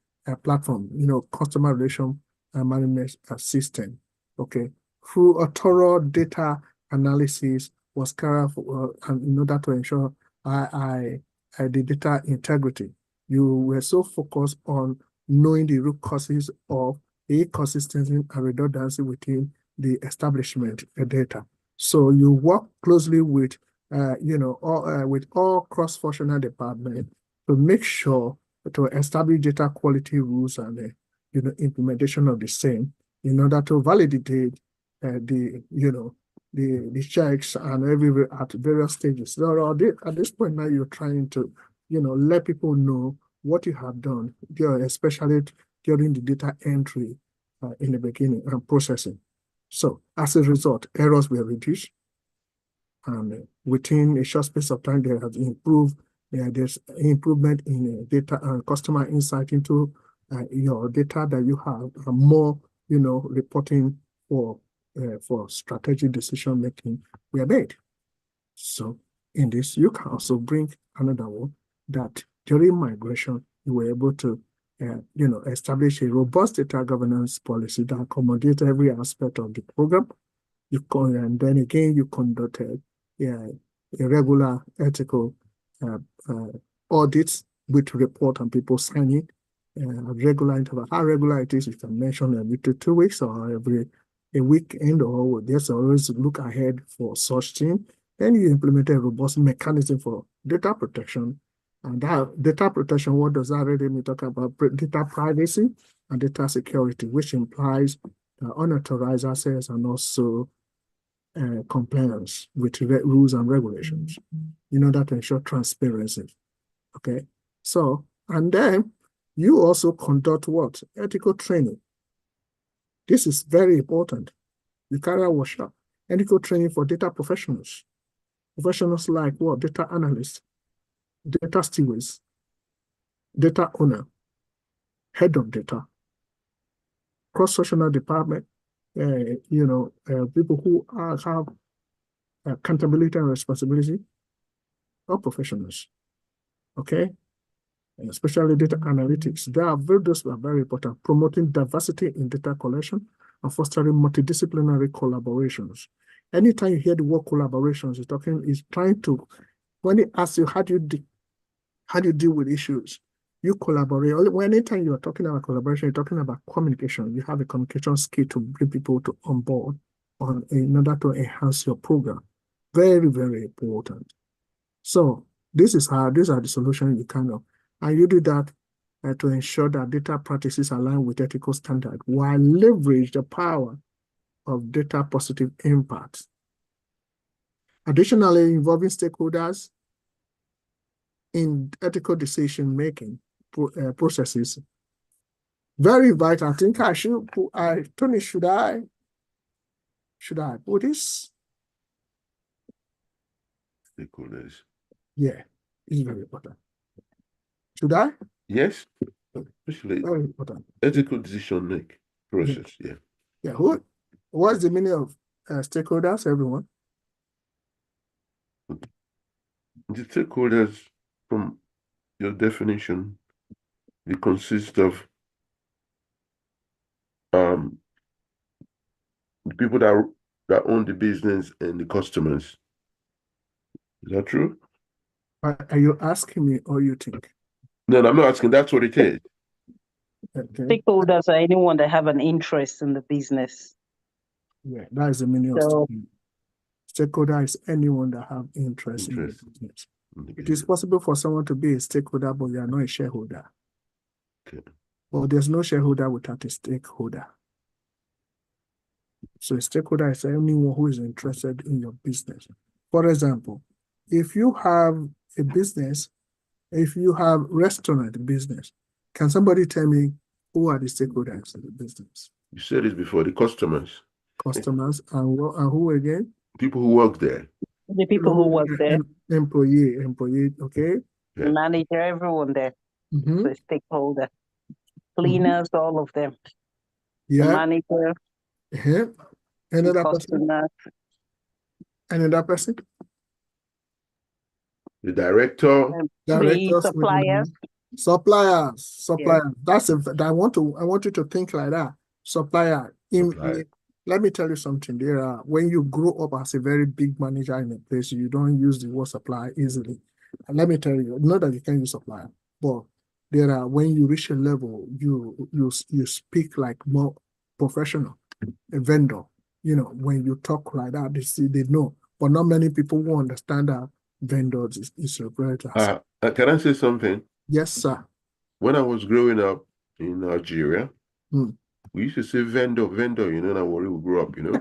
platform, customer relation management system. Okay, through a thorough data analysis was carried and in order to ensure the data integrity. You were so focused on knowing the root causes of the inconsistency and redundancy within the establishment data. So you work closely with, with all cross-functional departments to make sure to establish data quality rules and, implementation of the same in order to validate the checks and everywhere at various stages. So at this point now, you're trying to, let people know what you have done, especially during the data entry in the beginning and processing. So as a result, errors were reduced, and within a short space of time, there has improved. There's improvement in data and customer insight into your data that you have, and more, reporting for strategic decision making were made. So in this, you can also bring another one that during migration, you were able to establish a robust data governance policy that accommodates every aspect of the program. And then again, you conducted a regular ethical audits with report and people signing regular interval. How regular it is, you can mention every 2 weeks or every a weekend, or there's always look ahead for such thing. Then you implement a robust mechanism for data protection. And that data protection, what does that really mean? Talk about data privacy and data security, which implies unauthorized access and also compliance with rules and regulations in order to ensure transparency. Okay, so, and then you also conduct what? Ethical training. This is very important. You carry a workshop, ethical training for data professionals. Professionals like what? Data analysts, data stewards, data owner, head of data, cross-functional department, people who have accountability and responsibility, all professionals. Okay, especially data analytics. Those are very important. Promoting diversity in data collection and fostering multidisciplinary collaborations. Anytime you hear the word collaborations, it's trying to, when it asks you how do you deal with issues, you collaborate. Anytime you are talking about collaboration, you're talking about communication. You have a communication skill to bring people on board in order to enhance your program. Very, very important. So these are the solutions you and you do that to ensure that data practices align with ethical standards while leverage the power of data positive impact. Additionally, involving stakeholders in ethical decision-making processes. Very vital. I think I should put, Tony, should I put this? Stakeholders. Yeah, it's very important. Should I? Yes, especially very important. Ethical decision-making process, yeah. Yeah, what's the meaning of stakeholders, everyone? The stakeholders, from your definition, they consist of the people that own the business and the customers. Is that true? Are you asking me or you think? No, I'm not asking. That's what it is. Okay. Stakeholders are anyone that have an interest in the business. Yeah, that is the meaning of stakeholder. Stakeholder is anyone that have interest in the business. It is possible for someone to be a stakeholder, but you are not a shareholder. Okay. But there's no shareholder without a stakeholder. So a stakeholder is anyone who is interested in your business. For example, if you have a business, if you have restaurant business, can somebody tell me who are the stakeholders in the business? You said it before, the customers. Customers and who again? People who work there. The people who work there. Employee, okay? Yeah. Manager, everyone there. Mm-hmm. So stakeholder. Cleaners, all of them. Yeah. The manager. Yeah. Another person? customers. Another person? The director. The Directors, suppliers. suppliers. That's I want you to think like that. Supplier. Supplier. Let me tell you something. There are when you grow up as a very big manager in a place, you don't use the word supplier easily. And let me tell you, not that you can use supplier, but there are when you reach a level, you speak like more professional, a vendor. You know, when you talk like that, they know. But not many people will understand that vendors is regarded as. Can I say something? Yes, sir. When I was growing up in Nigeria, we used to say vendor, you know, and we grew up, you know.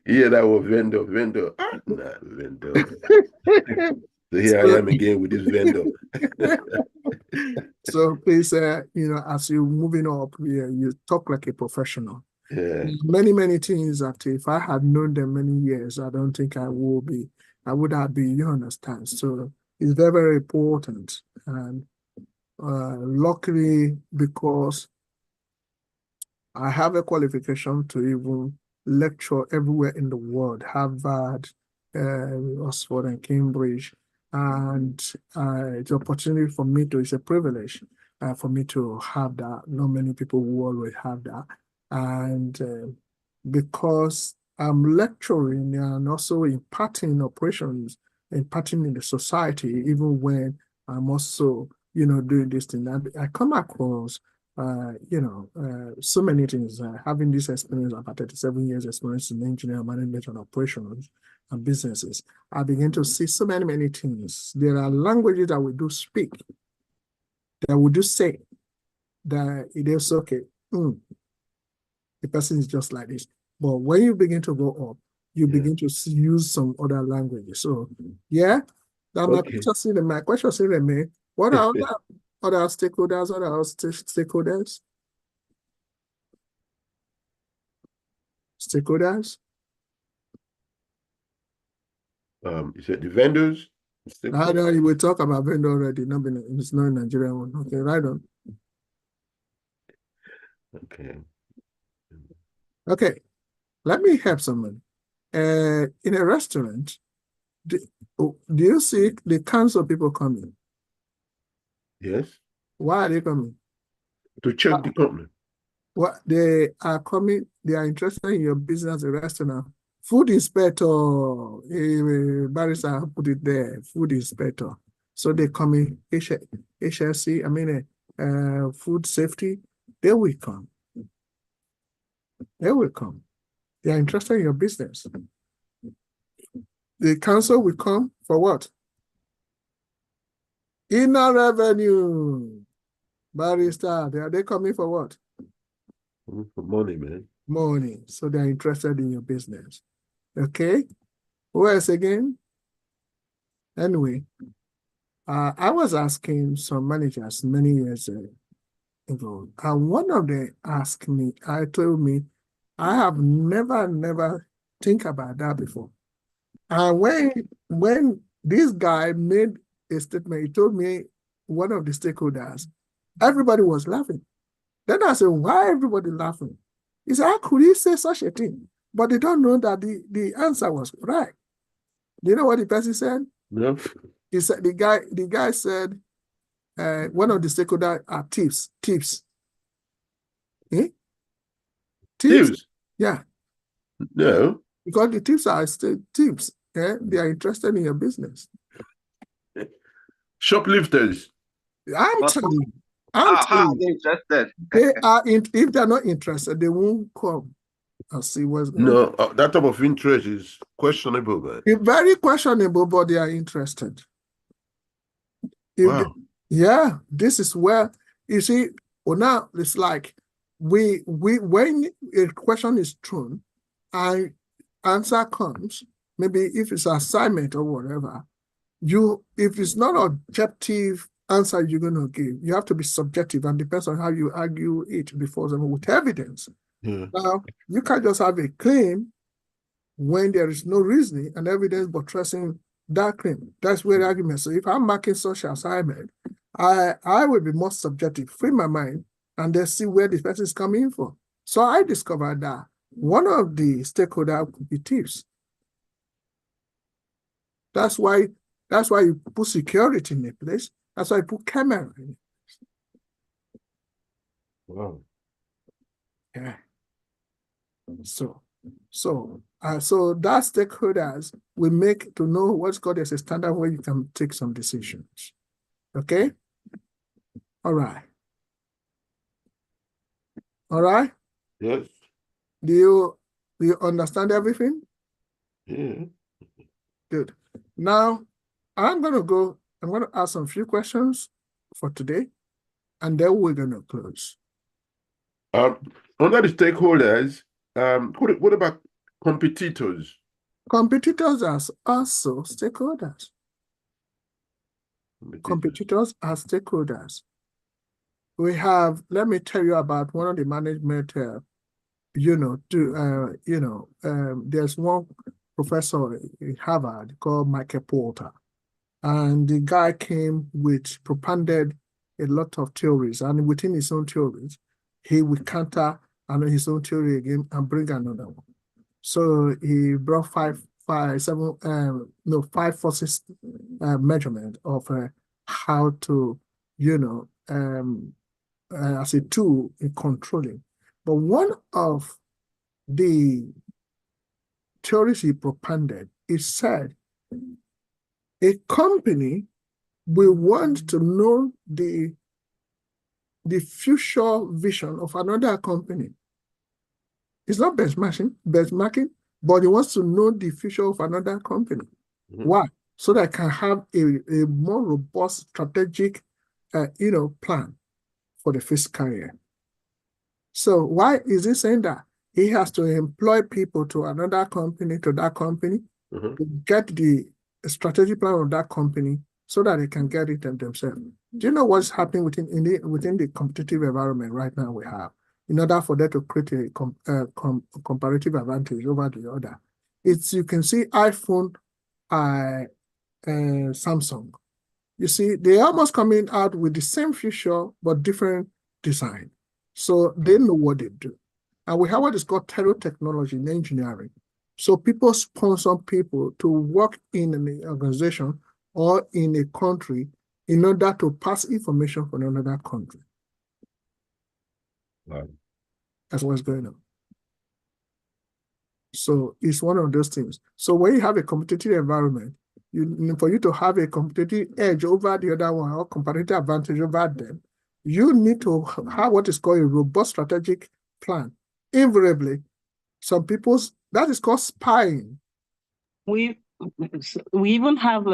Yeah, that was vendor. Nah, vendor. So here I am again with this vendor. So please, you know, as you're moving up, you talk like a professional. Yeah. Many things that if I had known them many years, I don't think I would have been, you understand. So it's very, very important. And luckily, because I have a qualification to even lecture everywhere in the world, Harvard, Oxford and Cambridge. And it's an opportunity for me it's a privilege for me to have that. Not many people will always have that. And because I'm lecturing and also imparting operations, imparting in the society, even when I'm also, you know, doing this thing, I come across so many things. Having this experience, about 37 years experience in engineering, management, and operations and businesses, I begin to see so many things. There are languages that we do speak, that we do say, that it is okay. The person is just like this. But when you begin to go up, you begin to use some other languages. So, yeah, that my question still remain. What are other stakeholders, stakeholders? Stakeholders? You said the vendors? I know you will talk about vendor already, it's not a Nigerian one. Okay, right on. Okay, let me help someone. In a restaurant, do you see the kinds of people coming? Yes. Why are they coming? To check the company. What they are coming, they are interested in your business, a restaurant. Food inspector, barrister put it there, food inspector. So they come in, HLC, food safety, they will come. They will come. They are interested in your business. The council will come for what? Inner revenue. Barrister, are they coming for what? For money, man. Money. So they're interested in your business. Okay. Who else again? Anyway, I was asking some managers many years ago, and one of them asked me, told me, I have never think about that before. And when this guy made a statement, he told me one of the stakeholders, everybody was laughing. Then I said, why everybody laughing? He said, how could he say such a thing? But they don't know that the answer was right. Do you know what the person said? No. He said the guy said one of the stakeholders are tips. Eh? Tips? Yeah. No. Because the tips are still tips. They are interested in your business. Shoplifters. I'm telling you. They're interested. They are if they're not interested, they won't come and see what's going on. No, that type of interest is questionable, man. It's very questionable, but they are interested. Wow. Yeah, this is where you see. Well, now it's like we when a question is thrown, and answer comes. Maybe if it's assignment or whatever, if it's not objective answer you're going to give, you have to be subjective and depends on how you argue it before them with evidence. Yeah. Now, you can't just have a claim when there is no reasoning and evidence buttressing that claim. That's where the argument. So if I'm marking social assignment, I will be more subjective, free my mind, and then see where this person is coming from. So I discovered that one of the stakeholders could be thieves. That's why you put security in a place. That's why you put camera in it. Wow. Yeah. So that stakeholders will make to know what's called as a standard where you can take some decisions. Okay? All right. All right? Yes. Do you understand everything? Yeah. Good. Now I'm gonna ask some few questions for today, and then we're gonna close. Under the stakeholders, what about competitors? Competitors are also stakeholders. Competitors are stakeholders. We have, let me tell you about one of the management, there's one professor in Harvard called Michael Porter. And the guy came with propounded a lot of theories, and within his own theories, he would counter his own theory again and bring another one. So he brought five forces measurement of how to, as a tool in controlling. But one of the theories he propounded is said a company will want to know the future vision of another company. It's not benchmarking, but he wants to know the future of another company. Mm-hmm. Why? So that I can have a more robust strategic, plan for the fiscal year. So why is he saying that? He has to employ people to another company, to that company, Mm-hmm. to get the strategic plan of that company so that they can get it themselves. Do you know what's happening within the competitive environment right now we have? In order for them to create a comparative advantage over the other, you can see iPhone, Samsung. You see, they're almost coming out with the same feature but different design. So they know what they do. And we have what is called terror technology in engineering. So people sponsor people to work in an organization or in a country in order to pass information from another country. Wow. That's what's going on. So it's one of those things. So when you have a competitive environment, for you to have a competitive edge over the other one or competitive advantage over them, you need to have what is called a robust strategic plan. Invariably, that is called spying. We even have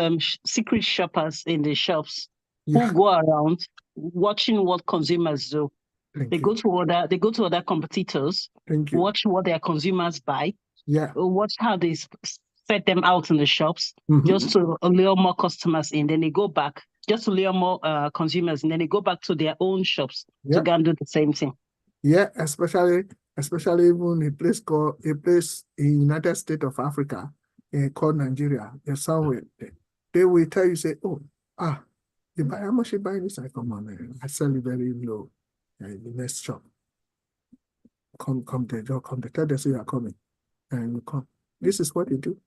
secret shoppers in the shops Yeah. who go around watching what consumers do. They go to other competitors, watch what their consumers buy, watch how they set them out in the shops, just to lure more customers in. Then they go back just to lure more consumers, and then they go back to their own shops to go and do the same thing. Yeah, especially even a place in United States of Africa called Nigeria. There's somewhere they will tell you, say, how much you buy this? I come on, I sell it very low in the next shop. Come there, tell them say you are coming, and you come. This is what they do.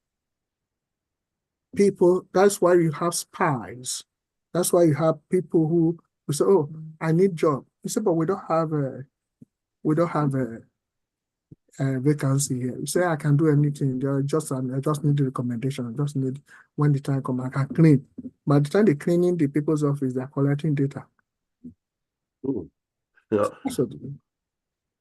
People, that's why you have spies. That's why you have people who say, I need job. You say, but we don't have a vacancy here. You say I can do anything. I just need the recommendation. I just need when the time comes, I can clean. By the time they're cleaning the people's office, they're collecting data. Ooh. Yeah.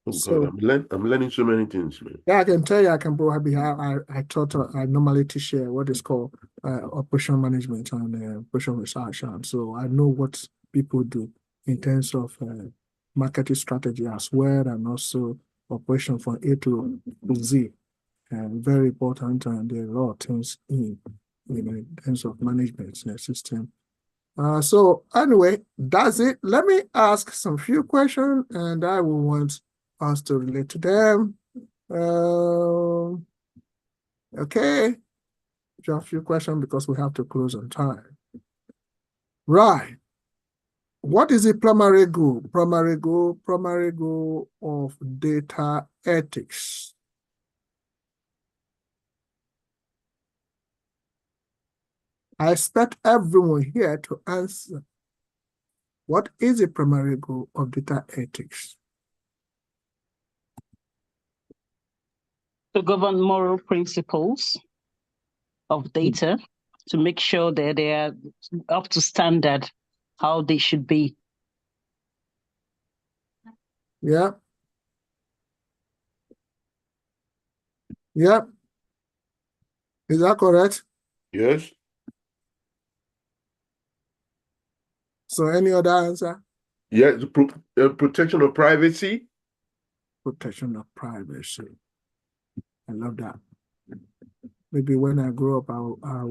So I'm learning so many things, man. Yeah, I can tell you. I can probably I thought I normally to share what is called operation management and operation research, and so I know what people do in terms of marketing strategy as well, and also operation from A to Z, and very important. And there are a lot of things in terms of management system. So anyway, that's it. Let me ask some few questions, and I will want us to relate to them. Okay. just a few questions because we have to close on time. Right. What is the primary goal? Primary goal of data ethics. I expect everyone here to answer. What is the primary goal of data ethics? To govern moral principles of data, to make sure that they are up to standard, how they should be. Yeah. Yeah. Is that correct? Yes. So any other answer? Yeah, the protection of privacy. Protection of privacy. I love that. Maybe when I grow up, I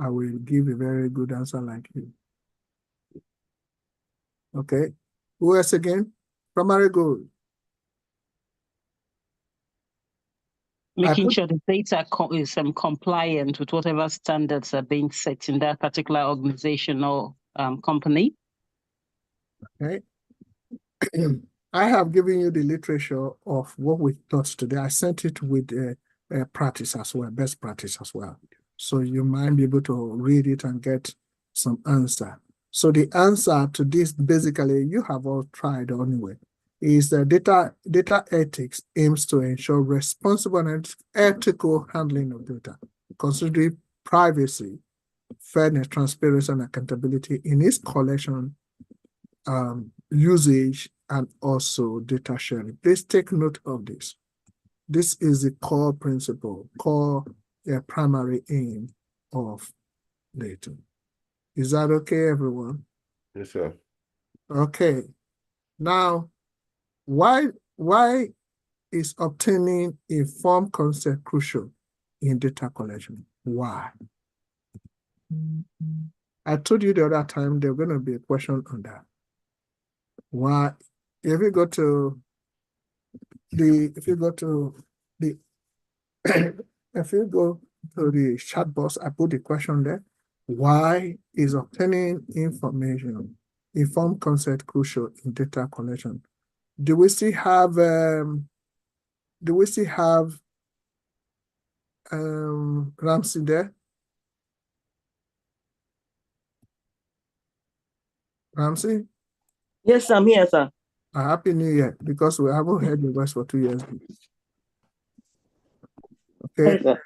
will give a very good answer like you. Okay. Who else again? Primary goal. Making sure the data is compliant with whatever standards are being set in that particular organization or company. Okay. I have given you the literature of what we taught today. I sent it with practice as well, best practice as well. So you might be able to read it and get some answer. So the answer to this, basically, you have all tried anyway, is that data ethics aims to ensure responsible and ethical handling of data, considering privacy, fairness, transparency, and accountability in its collection, usage, and also data sharing. Please take note of this. This is the core principle, primary aim of data. Is that okay, everyone? Yes, sir. Okay. Now, why is obtaining informed consent crucial in data collection? Why? I told you the other time there's going to be a question on that. Why? If you go to the chat box, I put the question there. Why is obtaining informed consent crucial in data collection? Do we still have Ramsey there? Ramsey? Yes, I'm here, sir. A happy New Year, because we haven't heard your voice for 2 years. Okay. Yes,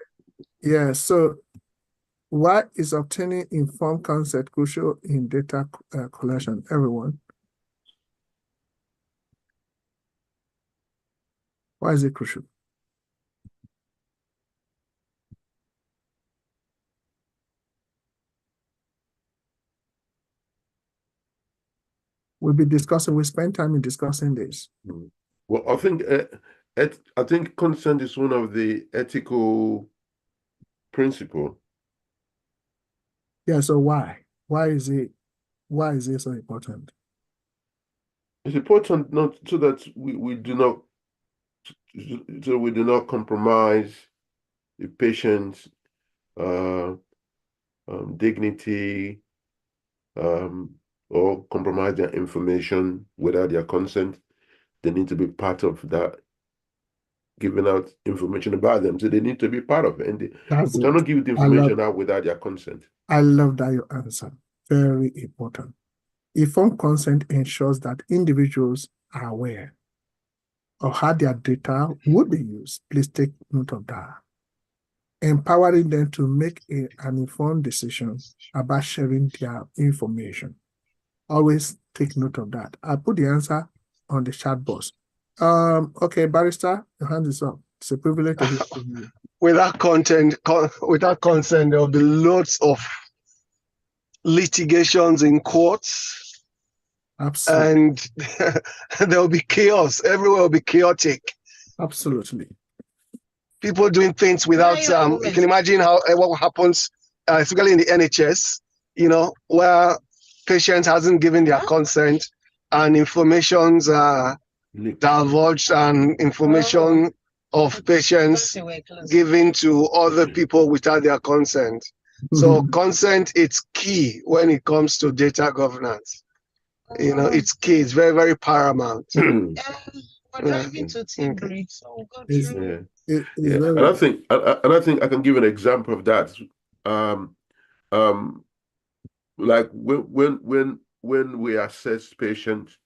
yeah, so why is obtaining informed consent crucial in data collection, everyone? Why is it crucial? We'll be discussing, we spend time in discussing this. Well, I think consent is one of the ethical principle. Yeah, so why? Why is it so important? It's important not so that we do not compromise the patient's dignity, or compromise their information without their consent. They need to be part of that, giving out information about them. So they need to be part of it. And we cannot give the information out without their consent. I love that you answer. Very important. Informed consent ensures that individuals are aware of how their data will be used. Please take note of that. Empowering them to make an informed decision about sharing their information. Always take note of that. I put the answer on the chat box. Okay, Barrister, your hand is up. It's a privilege to hear from you. Without consent, there'll be loads of litigations in courts. Absolutely. And there'll be chaos. Everywhere will be chaotic. Absolutely. People doing things without, you can imagine what happens, especially in the NHS, where patients hasn't given their consent and informations are divulged and information of patients given to other people without their consent. So consent is key when it comes to data governance. You know, it's key. It's very, very paramount. We're driving to tea break, so we'll go through. And I think I can give an example of that. Like when we assess patients,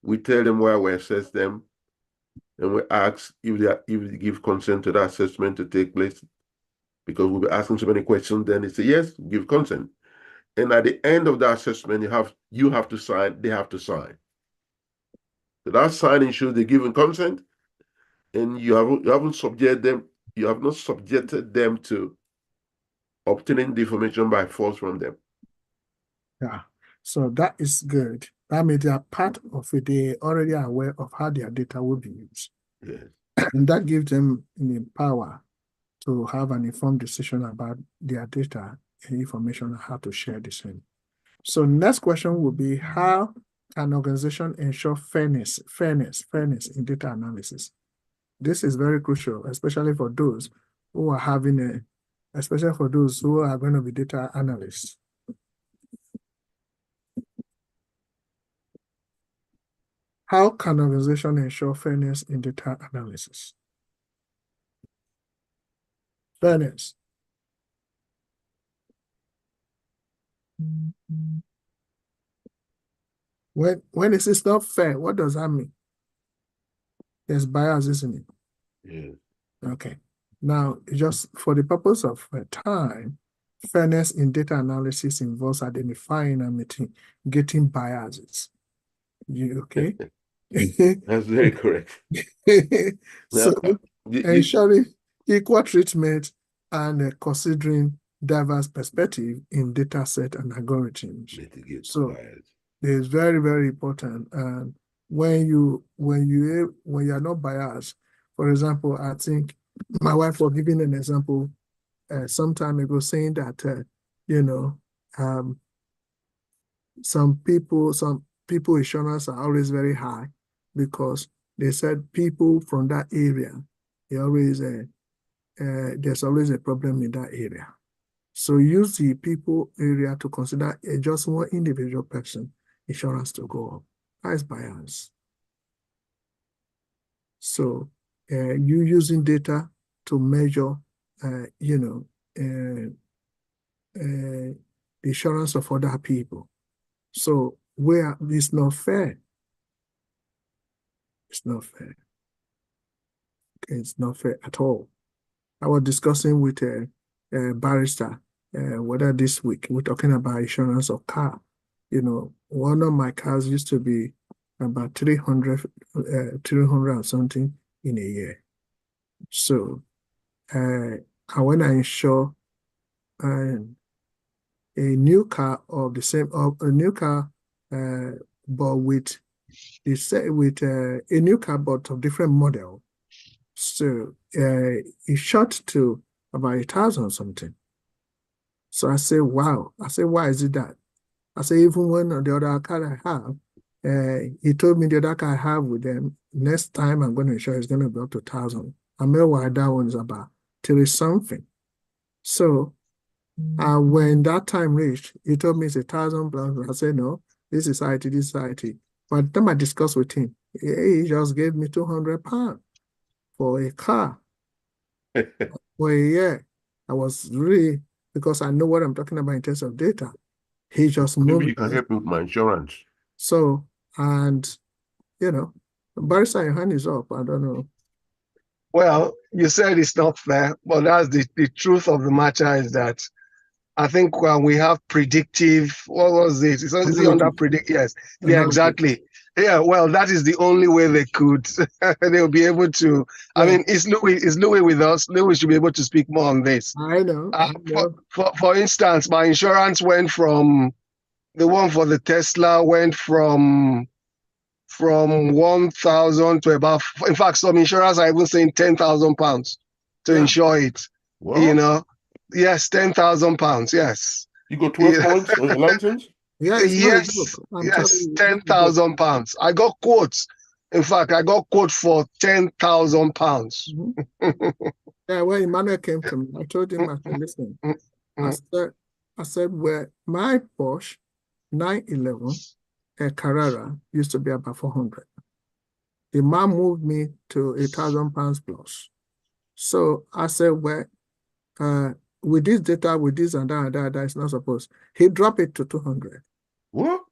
we tell them why we assess them, and we ask if they give consent to that assessment to take place, because we'll be asking so many questions. Then they say yes, give consent, and at the end of the assessment, you have to sign. They have to sign. So that signing shows they're giving consent, and you have not subjected them to obtaining the information by force from them. Yeah, so that is good. That means they are part of it. They already are aware of how their data will be used. Yes. And that gives them the power to have an informed decision about their data and information and how to share the same. So next question will be, how can an organization ensure fairness in data analysis? This is very crucial, especially for those who are going to be data analysts. How can an organization ensure fairness in data analysis? Fairness. When it is not fair, what does that mean? There's bias, isn't it? Yeah. Okay. Now, just for the purpose of time, fairness in data analysis involves identifying and getting biases. You okay? That's very correct. So, ensuring equal treatment and considering diverse perspective in data set and algorithms. So, it's very, very important. And when you are not biased, for example, I think my wife was giving an example some time ago, saying that some people insurance are always very high because they said people from that area, there's always a problem in that area. So use the people area to consider just one individual person insurance to go up. That is bias. So you using data to measure, the insurance of other people. So where it's not fair. It's not fair. Okay, it's not fair at all. I was discussing with a barrister whether this week we're talking about insurance of car. One of my cars used to be about 300 and something in a year. So when I insure a new car of the same, a new car, but with a new car but of different model, so it's shot to about 1,000 something. So I say, wow. I say, why is it that? I say, even when the other car I have, he told me the other car I have with them, next time I'm going to insure it's going to be up to 1,000. I mean, why that one's about 30 something. So when that time reached, he told me it's 1,000 plus. I said, no, this is IT, this is IT. But then I discussed with him. He just gave me £200 for a car. For a year. I was really, because I know what I'm talking about in terms of data. He just moved. Maybe you can help me with my insurance. So, and, Barrister, your hand is up. I don't know. Well, you said it's not fair, but that's the truth of the matter is that I think when we have predictive, what was it? Is it under predict? Yes. Yeah, exactly. Yeah, well, that is the only way they could, they'll be able to, I mean, is Louis with us? Louis should be able to speak more on this. I know. For instance, my insurance went from, the one for the Tesla went from 1,000 to about, in fact, some insurers are even saying £10,000 to insure it. What? Yes, £10,000. Yes. You got 12 points on your license? Yes, £10,000. I got quotes. In fact, I got quote for £10,000. Yeah, when Emmanuel came to me, I told him, I said, listen, I said, well, my Porsche 911 Carrera used to be about 400. The man moved me to £1,000 plus. So I said, well, with this data, with this and that, it's not supposed. He dropped it to 200. What?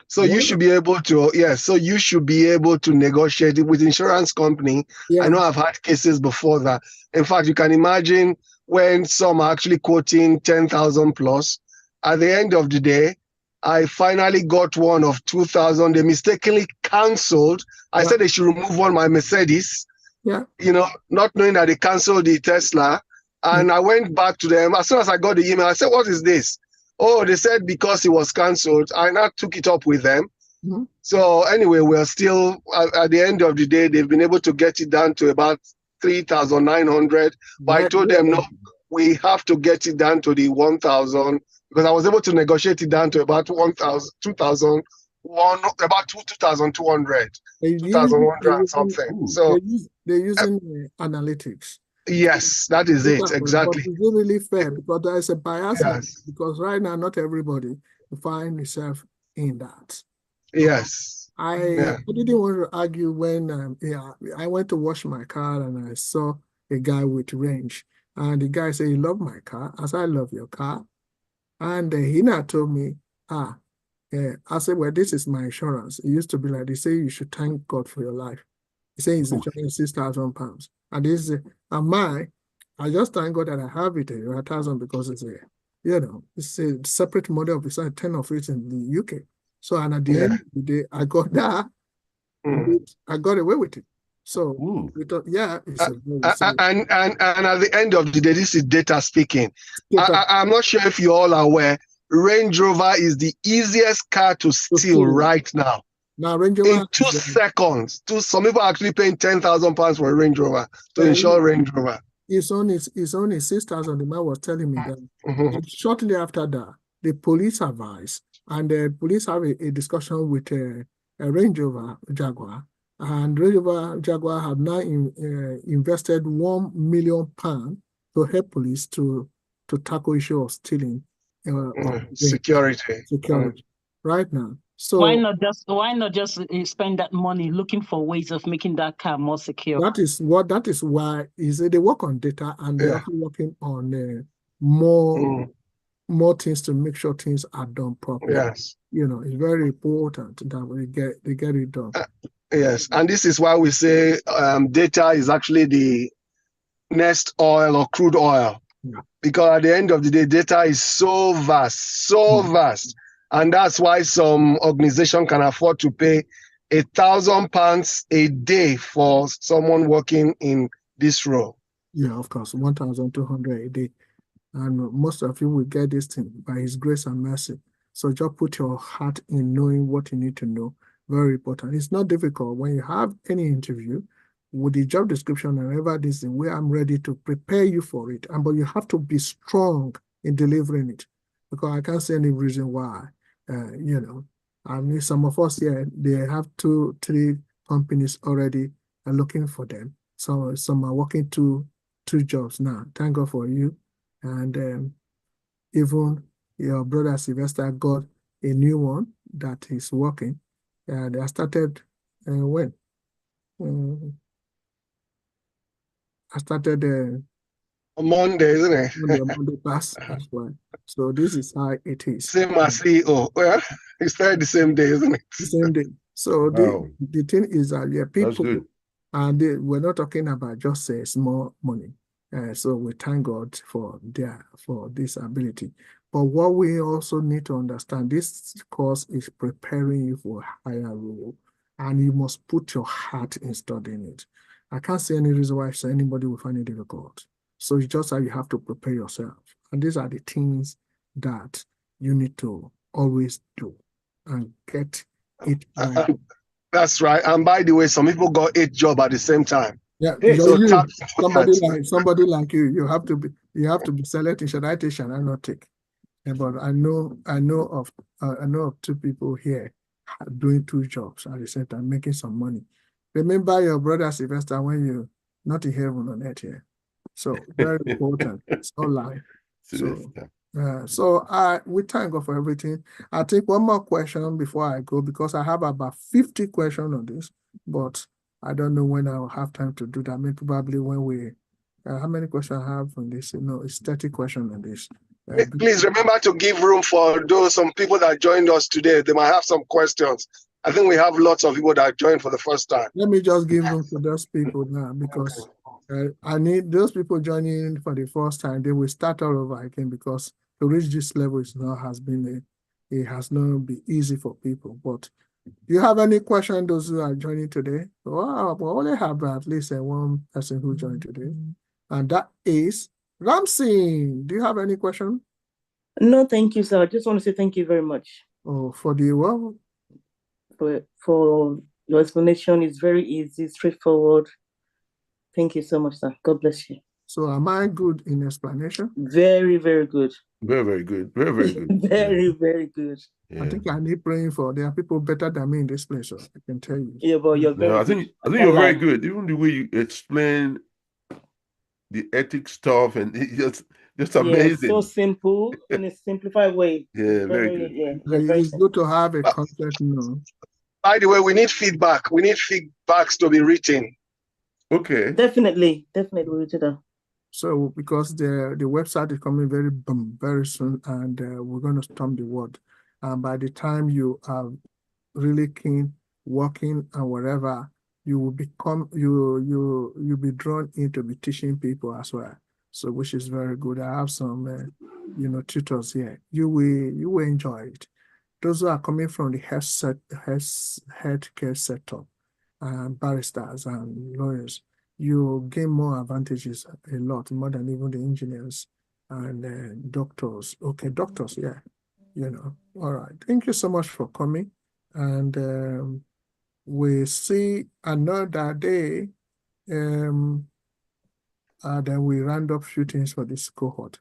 So you should be able to, so you should be able to negotiate it with insurance company. Yeah. I know I've had cases before that. In fact, you can imagine when some are actually quoting 10,000 plus. At the end of the day, I finally got one of 2,000. They mistakenly canceled. I said they should remove one of my Mercedes. Yeah. You know, not knowing that they canceled the Tesla. And I went back to them. As soon as I got the email, I said, what is this? Oh, they said because it was cancelled. I now took it up with them. So anyway, we're still, at the end of the day, they've been able to get it down to about 3,900. But I told them, no, we have to get it down to the 1,000, because I was able to negotiate it down to about 1,000, 2,000, about 2,200, 2,100 something. So they're using analytics. Yes, that is it, exactly. But is it really fair? Because there is a bias, because right now not everybody find itself in that. Yes. I didn't want to argue when I went to wash my car and I saw a guy with range, and the guy said, "You love my car?" I said, "I love your car." And he now told me, I said, "Well, this is my insurance." It used to be like, they say you should thank God for your life. He said his insurance is £6,000. And this is I just thank God that I have it 1,000, because it's it's a separate model of it's 10 of it in the UK. So, and at the end of the day, I got that. I got away with it. So we thought, it's and at the end of the day, this is data speaking. I'm not sure if you all are aware, Range Rover is the easiest car to steal right now. Now, Range Rover in 2 seconds, some people are actually paying £10,000 for a Range Rover to insure Range Rover. It's only 6,000. The man was telling me that. And shortly after that, the police advised, and the police have a discussion with a Range Rover Jaguar, and Range Rover Jaguar have now invested £1 million to help police to tackle issue of stealing security right now. So why not just spend that money looking for ways of making that car more secure? That is why they work on data, and they're also working on more things to make sure things are done properly. Yes. It's very important that they get it done. Yes, and this is why we say data is actually the next oil or crude oil. Because at the end of the day, data is so vast, vast. And that's why some organization can afford to pay £1,000 a day for someone working in this role. Yeah, of course, 1,200 a day. And most of you will get this thing by His grace and mercy. So just put your heart in knowing what you need to know. Very important. It's not difficult. When you have any interview with the job description and whatever this is, where I'm ready to prepare you for it. But you have to be strong in delivering it, because I can't see any reason why. I mean, some of us here, they have 2-3 companies already looking for them. So some are working two jobs now. Thank God for you. And even your brother Sylvester got a new one that is working. They started when? I started on Monday, isn't it? Monday past, that's why. So this is how it is. Same as CEO. Well, it started the same day, isn't it? The same day. So the thing is that people, and we're not talking about just small money. So we thank God for this ability. But what we also need to understand, this course is preparing you for a higher role, and you must put your heart in studying it. I can't see any reason why anybody will find it difficult. So it's just that you have to prepare yourself. And these are the things that you need to always do and get it right. That's right. And by the way, some people got 8 jobs at the same time. Yeah, so somebody like you, you have to be selecting, should I not take? But I know of 2 people here doing 2 jobs at the same time, making some money. Remember your brother Sylvester when you're not in heaven on earth here. So very important. It's all life. So we thank God for everything. I think one more question before I go, because I have about 50 questions on this, but I don't know when I'll have time to do that. Maybe probably when we, how many questions I have on this? No, it's 30 questions on this. Please remember to give room for some people that joined us today. They might have some questions. I think we have lots of people that joined for the first time. Let me just give room to those people now, because I need those people joining for the first time. They will start all over again, because to reach this level it has not been easy for people. But do you have any question, those who are joining today? Well, we only have at least one person who joined today, and that is Ramsey. Do you have any question? No, thank you, sir. I just want to say thank you very much. Oh, for the what? For your explanation. Is very easy, straightforward. Thank you so much, sir. God bless you. So am I good in explanation? Very, very good. Very, very good. Very, very good. Very, very good. Yeah. I think I need praying for. There are people better than me in this place, so I can tell you. Yeah, but you're very I think you're very good. Even the way you explain the ethic stuff, and it's just amazing. So simple in a simplified way. Yeah, very good. It's good to have a concept, By the way, we need feedback. We need feedbacks to be written. Okay. Definitely we'll do that. So because the website is coming very soon, and we're going to stomp the word. And by the time you are really keen, working and whatever, you will become you'll be drawn into be teaching people as well. So which is very good. I have some tutors here. You will enjoy it. Those who are coming from the healthcare sector, barristers and lawyers, you gain more advantages, a lot more than even the engineers and doctors. Okay, doctors, yeah. All right. Thank you so much for coming. And we see another day. And then we round up few things for this cohort.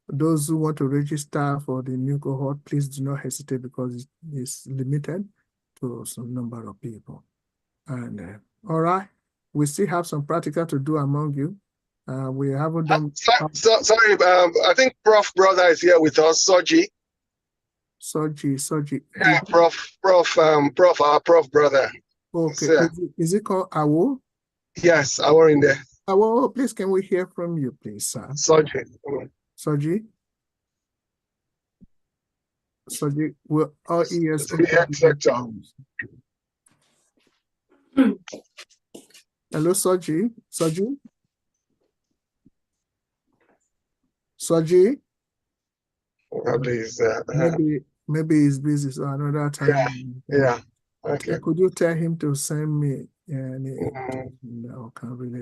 Those who want to register for the new cohort, please do not hesitate, because it's limited to some number of people. And all right, we still have some practical to do among you. We haven't done. Sorry, I think Prof. Brother is here with us, Soji. Soji. Yeah, Prof. Our Prof. Brother. Okay, is it called Awo? Yes, Awo in there. Awo, please, can we hear from you, please, sir? Soji, we're all ears. Hello, Soji. Maybe he's busy, so another time. Yeah. Okay. Could you tell him to send me any? No, can't really.